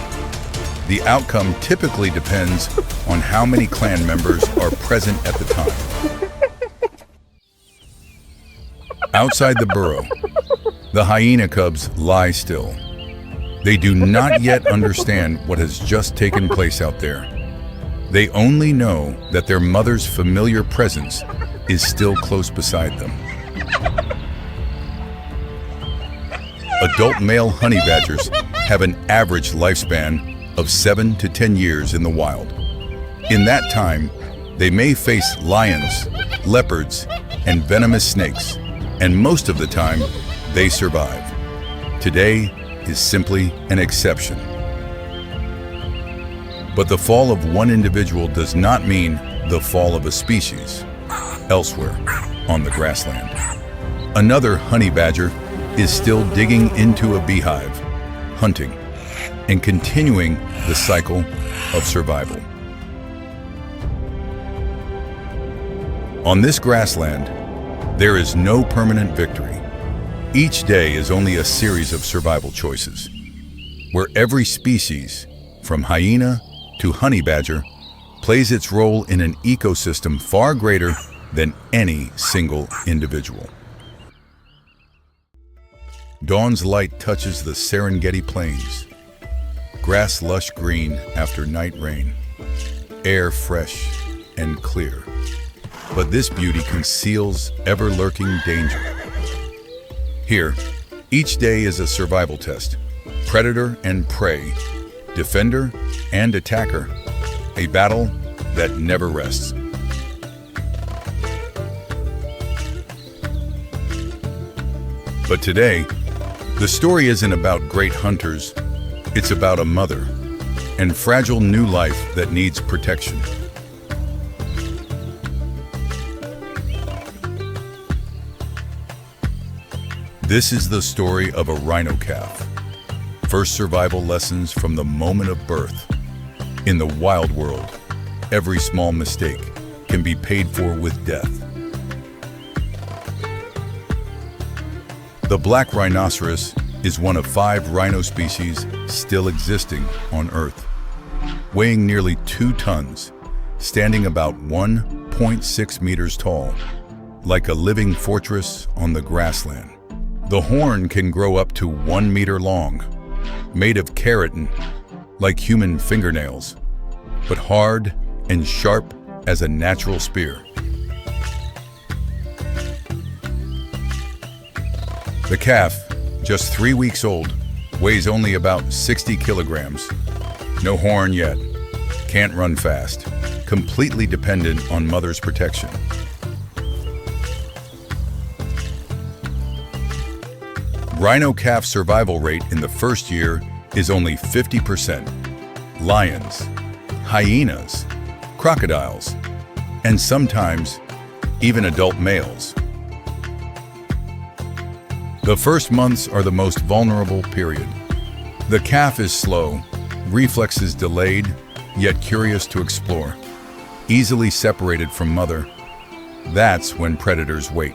The outcome typically depends on how many clan members are present at the time. Outside the burrow, the hyena cubs lie still. They do not yet understand what has just taken place out there. They only know that their mother's familiar presence is still close beside them. Adult male honey badgers have an average lifespan of 7 to 10 years in the wild. In that time, they may face lions, leopards, and venomous snakes, and most of the time, they survive. Today is simply an exception. But the fall of one individual does not mean the fall of a species. Elsewhere, on the grassland, another honey badger is still digging into a beehive, hunting, and continuing the cycle of survival. On this grassland, there is no permanent victory. Each day is only a series of survival choices, where every species, from hyena to honey badger, plays its role in an ecosystem far greater than any single individual. Dawn's light touches the Serengeti plains, grass lush green after night rain, air fresh and clear. But this beauty conceals ever-lurking danger. Here, each day is a survival test. Predator and prey, defender and attacker, a battle that never rests. But today, the story isn't about great hunters, it's about a mother and fragile new life that needs protection. This is the story of a rhino calf. First survival lessons from the moment of birth. In the wild world, every small mistake can be paid for with death. The black rhinoceros is one of 5 rhino species still existing on Earth. Weighing nearly 2 tons, standing about 1.6 meters tall, like a living fortress on the grassland. The horn can grow up to 1 meter long, made of keratin, like human fingernails, but hard and sharp as a natural spear. The calf, just 3 weeks old, weighs only about 60 kilograms. No horn yet, can't run fast, completely dependent on mother's protection. Rhino calf survival rate in the first year is only 50%. Lions, hyenas, crocodiles, and sometimes even adult males. The first months are the most vulnerable period. The calf is slow, reflexes delayed, yet curious to explore. Easily separated from mother, that's when predators wait.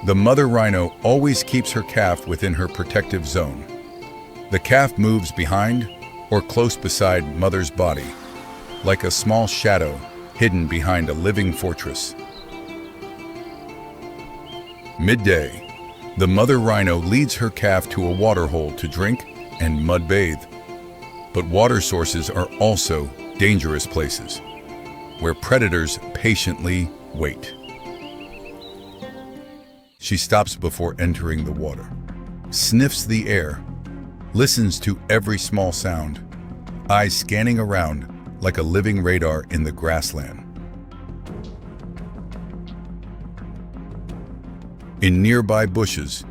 The mother rhino always keeps her calf within her protective zone. The calf moves behind or close beside mother's body, like a small shadow hidden behind a living fortress. Midday, the mother rhino leads her calf to a waterhole to drink and mud bathe. But water sources are also dangerous places, where predators patiently wait. She stops before entering the water, sniffs the air, listens to every small sound, eyes scanning around like a living radar in the grassland. In nearby bushes,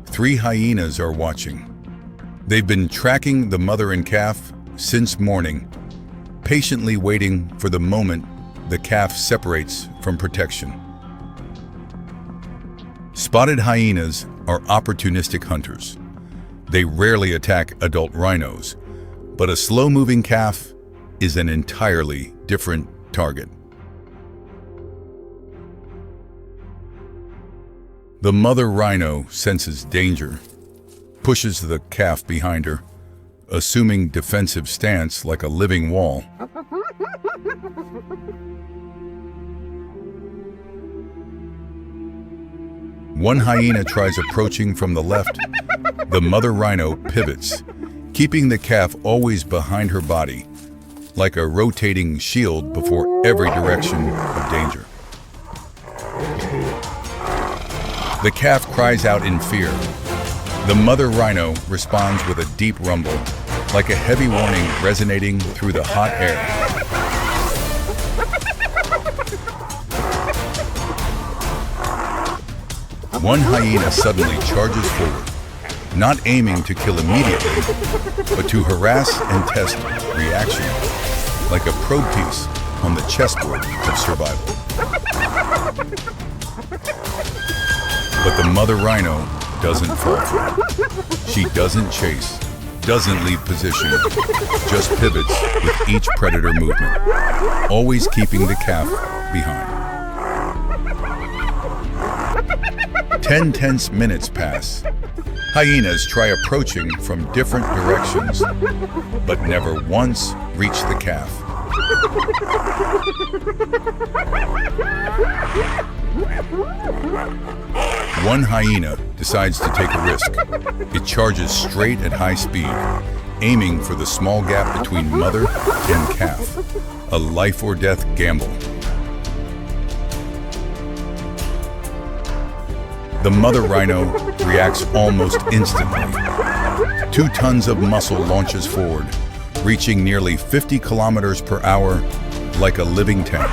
3 hyenas are watching. They've been tracking the mother and calf since morning, patiently waiting for the moment the calf separates from protection. Spotted hyenas are opportunistic hunters. They rarely attack adult rhinos, but a slow-moving calf is an entirely different target. The mother rhino senses danger, pushes the calf behind her, assuming defensive stance like a living wall. One hyena tries approaching from the left. The mother rhino pivots, keeping the calf always behind her body, like a rotating shield before every direction of danger. The calf cries out in fear. The mother rhino responds with a deep rumble, like a heavy warning resonating through the hot air. One hyena suddenly charges forward, not aiming to kill immediately, but to harass and test reaction, like a probe piece on the chessboard of survival. But the mother rhino doesn't fall for it. She doesn't chase, doesn't leave position, just pivots with each predator movement, always keeping the calf behind. 10 tense minutes pass. Hyenas try approaching from different directions, but never once reach the calf. One hyena decides to take a risk. It charges straight at high speed, aiming for the small gap between mother and calf. A life or death gamble. The mother rhino reacts almost instantly. 2 tons of muscle launches forward, reaching nearly 50 kilometers per hour like a living tank.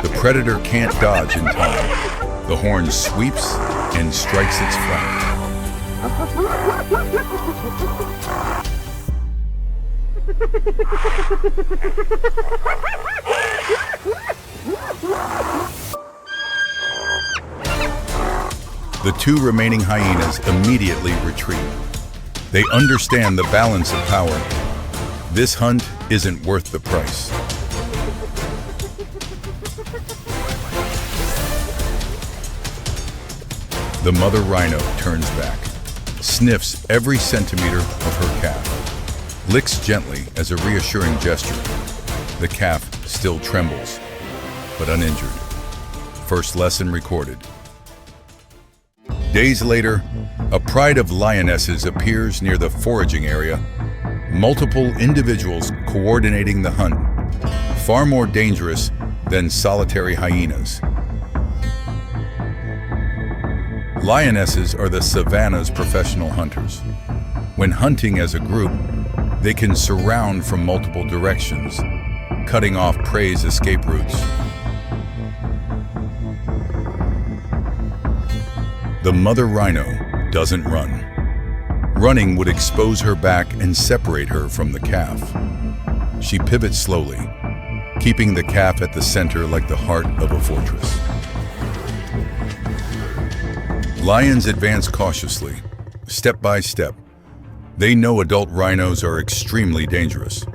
The predator can't dodge in time. The horn sweeps and strikes its flank. The 2 remaining hyenas immediately retreat. They understand the balance of power. This hunt isn't worth the price. The mother rhino turns back, sniffs every centimeter of her calf, licks gently as a reassuring gesture. The calf still trembles, but uninjured. First lesson recorded. Days later, a pride of lionesses appears near the foraging area, multiple individuals coordinating the hunt, far more dangerous than solitary hyenas. Lionesses are the savanna's professional hunters. When hunting as a group, they can surround from multiple directions, cutting off prey's escape routes. The mother rhino doesn't run. Running would expose her back and separate her from the calf. She pivots slowly, keeping the calf at the center like the heart of a fortress. Lions advance cautiously, step by step. They know adult rhinos are extremely dangerous,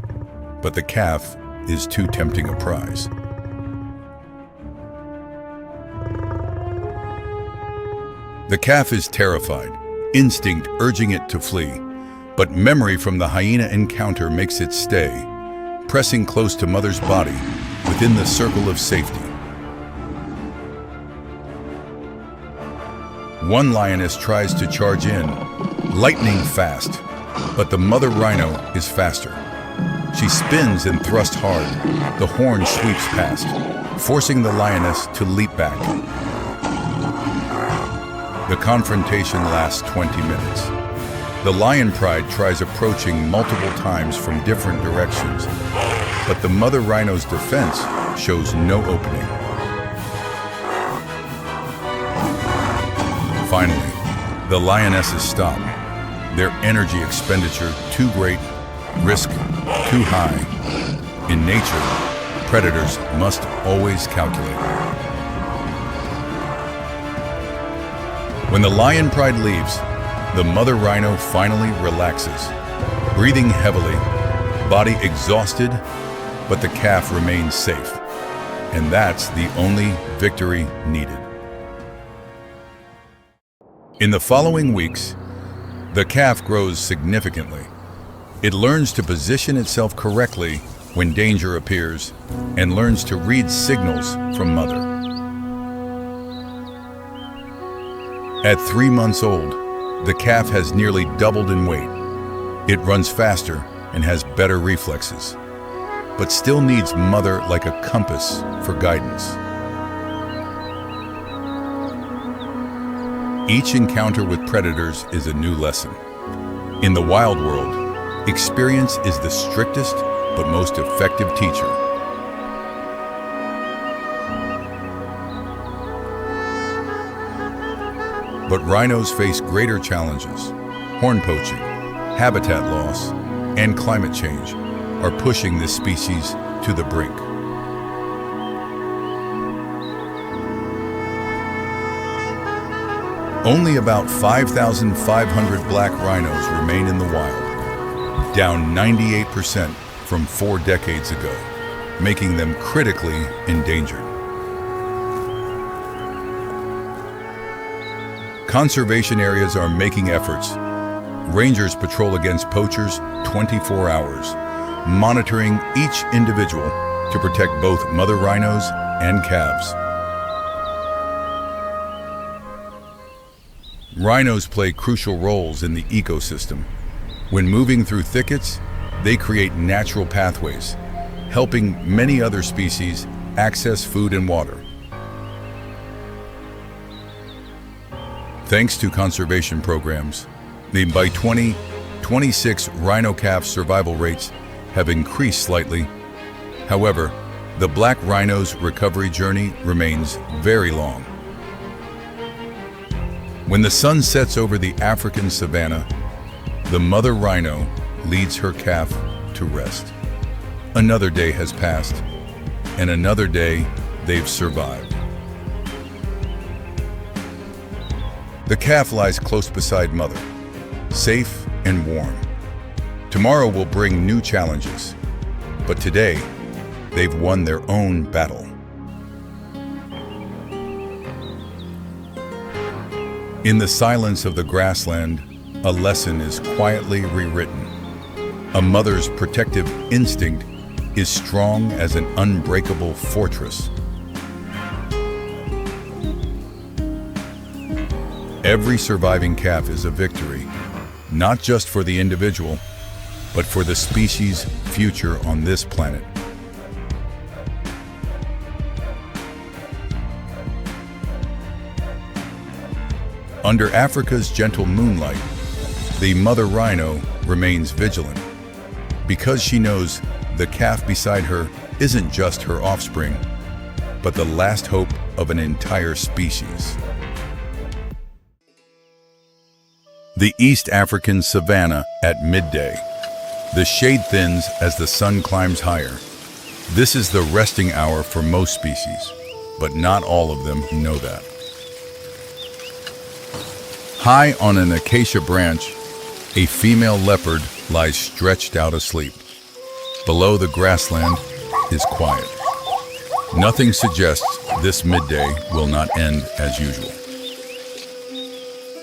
but the calf is too tempting a prize. The calf is terrified, instinct urging it to flee, but memory from the hyena encounter makes it stay, pressing close to mother's body within the circle of safety. One lioness tries to charge in, lightning fast, but the mother rhino is faster. She spins and thrusts hard. The horn sweeps past, forcing the lioness to leap back. The confrontation lasts 20 minutes. The lion pride tries approaching multiple times from different directions, but the mother rhino's defense shows no opening. Finally, the lionesses stop. Their energy expenditure too great, risk too high. In nature, predators must always calculate. When the lion pride leaves, the mother rhino finally relaxes, breathing heavily, body exhausted, but the calf remains safe. And that's the only victory needed. In the following weeks, the calf grows significantly. It learns to position itself correctly when danger appears and learns to read signals from mother. At 3 months old, the calf has nearly doubled in weight. It runs faster and has better reflexes, but still needs mother like a compass for guidance. Each encounter with predators is a new lesson. In the wild world, experience is the strictest but most effective teacher. But rhinos face greater challenges. Horn poaching, habitat loss, and climate change are pushing this species to the brink. Only about 5,500 black rhinos remain in the wild, down 98% from 4 decades ago, making them critically endangered. Conservation areas are making efforts. Rangers patrol against poachers 24 hours, monitoring each individual to protect both mother rhinos and calves. Rhinos play crucial roles in the ecosystem. When moving through thickets, they create natural pathways, helping many other species access food and water. Thanks to conservation programs, by 2026 rhino calf survival rates have increased slightly. However, the black rhino's recovery journey remains very long. When the sun sets over the African savanna, the mother rhino leads her calf to rest. Another day has passed, and another day they've survived. The calf lies close beside mother, safe and warm. Tomorrow will bring new challenges, but today they've won their own battle. In the silence of the grassland, a lesson is quietly rewritten. A mother's protective instinct is strong as an unbreakable fortress. Every surviving calf is a victory, not just for the individual, but for the species' future on this planet. Under Africa's gentle moonlight, the mother rhino remains vigilant because she knows the calf beside her isn't just her offspring, but the last hope of an entire species. The East African savanna at midday. The shade thins as the sun climbs higher. This is the resting hour for most species, but not all of them know that. High on an acacia branch, a female leopard lies stretched out asleep. Below, the grassland is quiet. Nothing suggests this midday will not end as usual.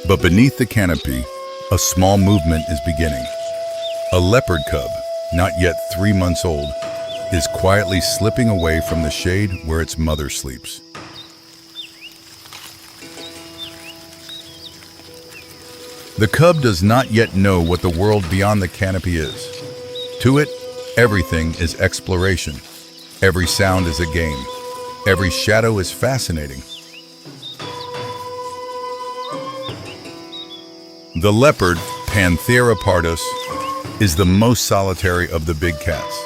But beneath the canopy, a small movement is beginning. A leopard cub, not yet 3 months old, is quietly slipping away from the shade where its mother sleeps. The cub does not yet know what the world beyond the canopy is. To it, everything is exploration. Every sound is a game. Every shadow is fascinating. The leopard, Panthera pardus, is the most solitary of the big cats.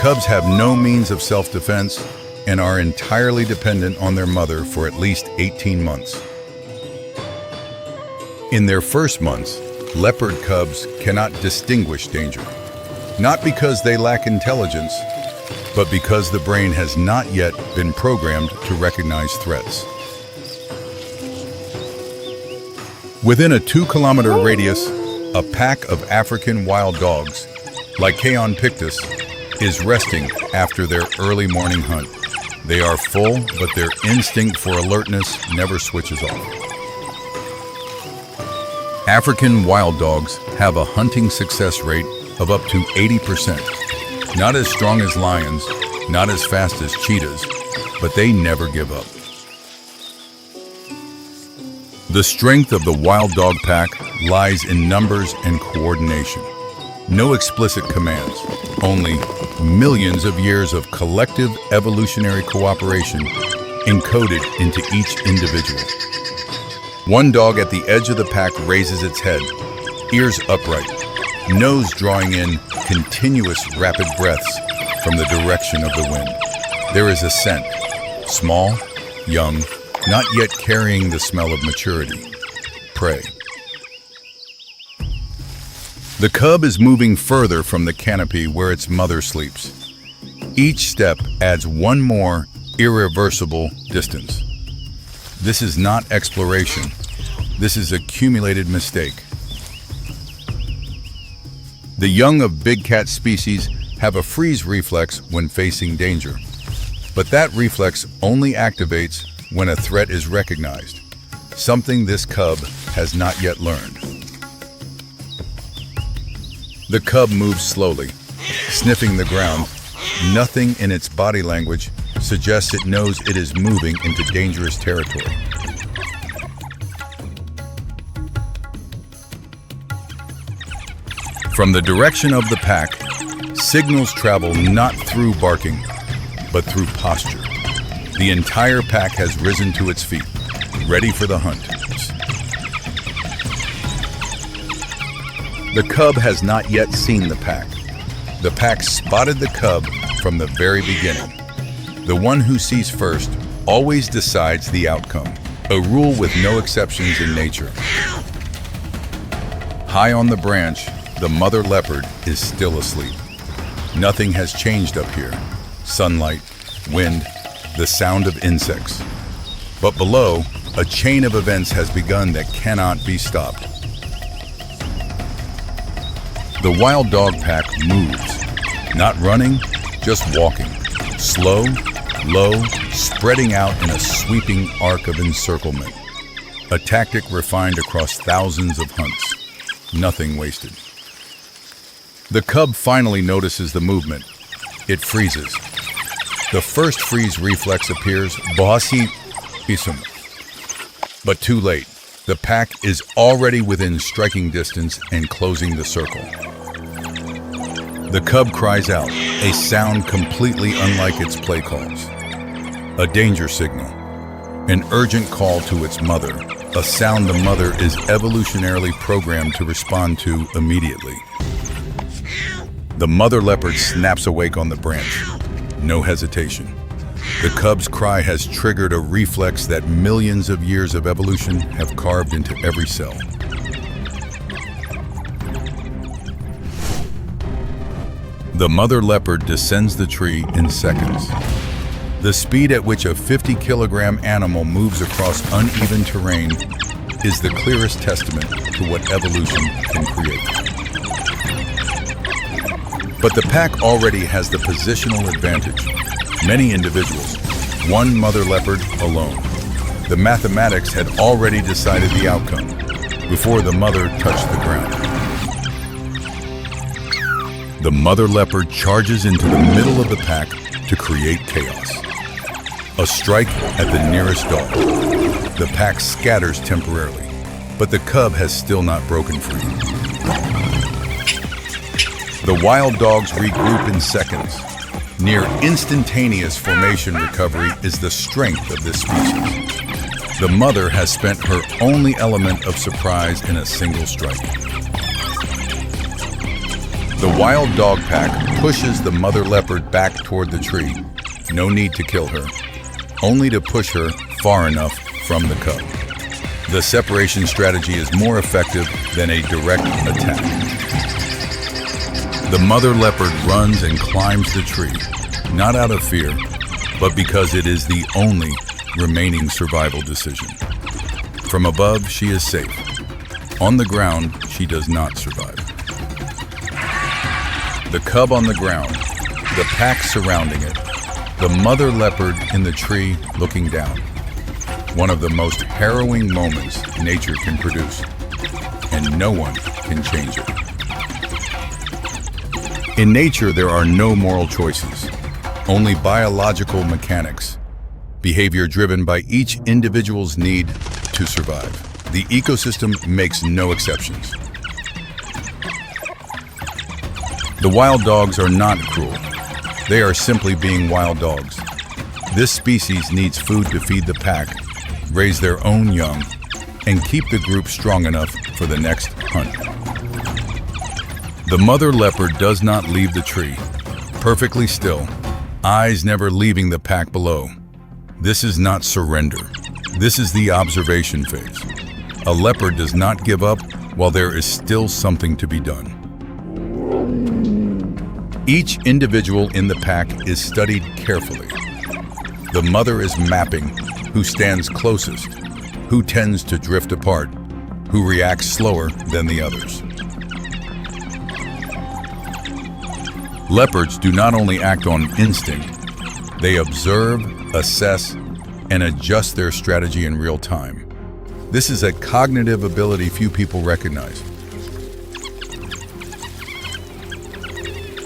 Cubs have no means of self-defense and are entirely dependent on their mother for at least 18 months. In their first months, leopard cubs cannot distinguish danger, not because they lack intelligence, but because the brain has not yet been programmed to recognize threats. Within a 2-kilometer radius, a pack of African wild dogs, Lycaon pictus, is resting after their early morning hunt. They are full, but their instinct for alertness never switches off. African wild dogs have a hunting success rate of up to 80%. Not as strong as lions, not as fast as cheetahs, but they never give up. The strength of the wild dog pack lies in numbers and coordination. No explicit commands, only millions of years of collective evolutionary cooperation encoded into each individual. One dog at the edge of the pack raises its head, ears upright, nose drawing in continuous rapid breaths from the direction of the wind. There is a scent, small, young, not yet carrying the smell of maturity, prey. The cub is moving further from the canopy where its mother sleeps. Each step adds one more irreversible distance. This is not exploration. This is accumulated mistake. The young of big cat species have a freeze reflex when facing danger. But that reflex only activates when a threat is recognized, something this cub has not yet learned. The cub moves slowly, sniffing the ground. Nothing in its body language suggests it knows it is moving into dangerous territory. From the direction of the pack, signals travel not through barking, but through posture. The entire pack has risen to its feet, ready for the hunt. The cub has not yet seen the pack. The pack spotted the cub from the very beginning. The one who sees first always decides the outcome, a rule with no exceptions in nature. High on the branch, the mother leopard is still asleep. Nothing has changed up here. Sunlight, wind, the sound of insects. But below, a chain of events has begun that cannot be stopped. The wild dog pack moves, not running, just walking, slow, low, spreading out in a sweeping arc of encirclement. A tactic refined across thousands of hunts, nothing wasted. The cub finally notices the movement. It freezes. The first freeze reflex appears, bohasi isum. But too late. The pack is already within striking distance and closing the circle. The cub cries out, a sound completely unlike its play calls. A danger signal, an urgent call to its mother, a sound the mother is evolutionarily programmed to respond to immediately. The mother leopard snaps awake on the branch. No hesitation. The cub's cry has triggered a reflex that millions of years of evolution have carved into every cell. The mother leopard descends the tree in seconds. The speed at which a 50-kilogram animal moves across uneven terrain is the clearest testament to what evolution can create. But the pack already has the positional advantage. Many individuals, one mother leopard alone. The mathematics had already decided the outcome before the mother touched the ground. The mother leopard charges into the middle of the pack to create chaos. A strike at the nearest dog. The pack scatters temporarily, but the cub has still not broken free. The wild dogs regroup in seconds. Near instantaneous formation recovery is the strength of this species. The mother has spent her only element of surprise in a single strike. The wild dog pack pushes the mother leopard back toward the tree. No need to kill her, only to push her far enough from the cub. The separation strategy is more effective than a direct attack. The mother leopard runs and climbs the tree, not out of fear, but because it is the only remaining survival decision. From above, she is safe. On the ground, she does not survive. The cub on the ground, the pack surrounding it, the mother leopard in the tree looking down. One of the most harrowing moments nature can produce, and no one can change it. In nature, there are no moral choices, only biological mechanics, behavior driven by each individual's need to survive. The ecosystem makes no exceptions. The wild dogs are not cruel. They are simply being wild dogs. This species needs food to feed the pack, raise their own young, and keep the group strong enough for the next hunt. The mother leopard does not leave the tree, perfectly still, eyes never leaving the pack below. This is not surrender. This is the observation phase. A leopard does not give up while there is still something to be done. Each individual in the pack is studied carefully. The mother is mapping who stands closest, who tends to drift apart, who reacts slower than the others. Leopards do not only act on instinct, they observe, assess, and adjust their strategy in real time. This is a cognitive ability few people recognize.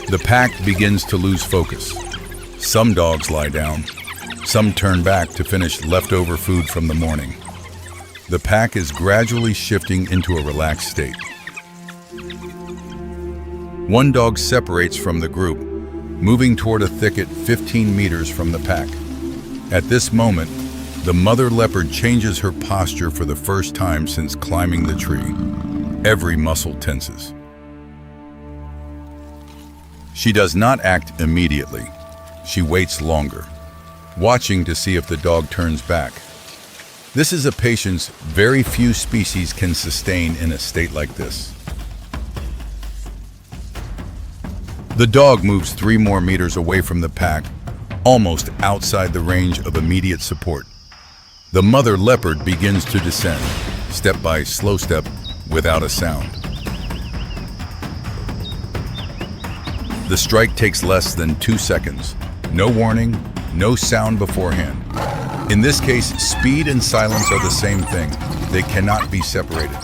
The pack begins to lose focus. Some dogs lie down. Some turn back to finish leftover food from the morning. The pack is gradually shifting into a relaxed state. One dog separates from the group, moving toward a thicket 15 meters from the pack. At this moment, the mother leopard changes her posture for the first time since climbing the tree. Every muscle tenses. She does not act immediately. She waits longer, watching to see if the dog turns back. This is a patience very few species can sustain in a state like this. The dog moves 3 more meters away from the pack, almost outside the range of immediate support. The mother leopard begins to descend, step by slow step, without a sound. The strike takes less than 2 seconds. No warning, no sound beforehand. In this case, speed and silence are the same thing. They cannot be separated.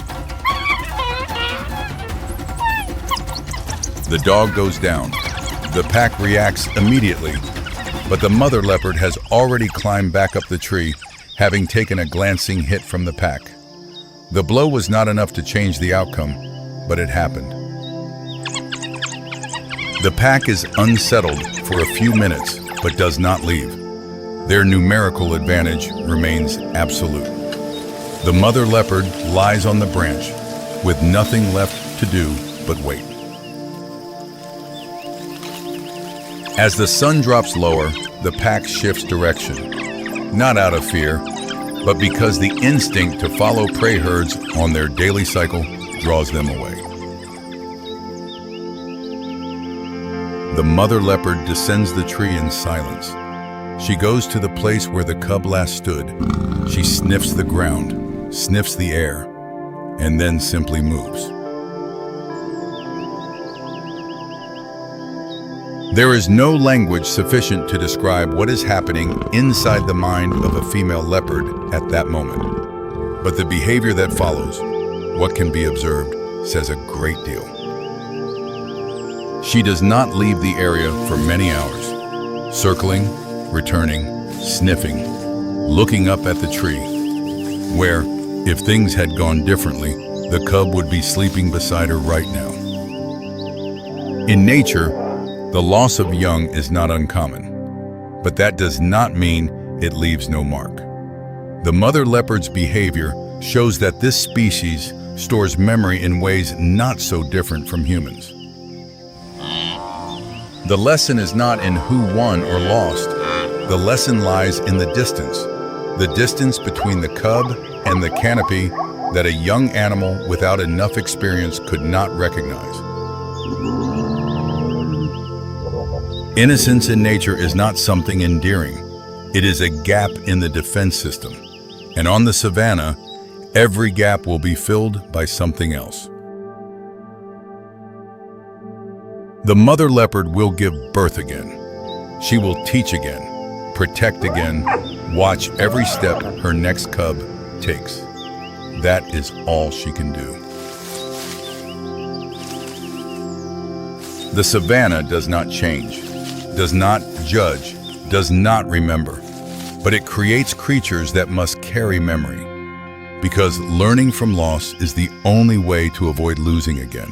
The dog goes down. The pack reacts immediately, but the mother leopard has already climbed back up the tree, having taken a glancing hit from the pack. The blow was not enough to change the outcome, but it happened. The pack is unsettled for a few minutes, but does not leave. Their numerical advantage remains absolute. The mother leopard lies on the branch, with nothing left to do but wait. As the sun drops lower, the pack shifts direction, not out of fear, but because the instinct to follow prey herds on their daily cycle draws them away. The mother leopard descends the tree in silence. She goes to the place where the cub last stood. She sniffs the ground, sniffs the air, and then simply moves. There is no language sufficient to describe what is happening inside the mind of a female leopard at that moment. But the behavior that follows, what can be observed, says a great deal. She does not leave the area for many hours, circling, returning, sniffing, looking up at the tree, where, if things had gone differently, the cub would be sleeping beside her right now. In nature, the loss of young is not uncommon, but that does not mean it leaves no mark. The mother leopard's behavior shows that this species stores memory in ways not so different from humans. The lesson is not in who won or lost. The lesson lies in the distance between the cub and the canopy that a young animal without enough experience could not recognize. Innocence in nature is not something endearing. It is a gap in the defense system. And on the savanna, every gap will be filled by something else. The mother leopard will give birth again. She will teach again, protect again, watch every step her next cub takes. That is all she can do. The savanna does not change, does not judge, does not remember, but it creates creatures that must carry memory, because learning from loss is the only way to avoid losing again.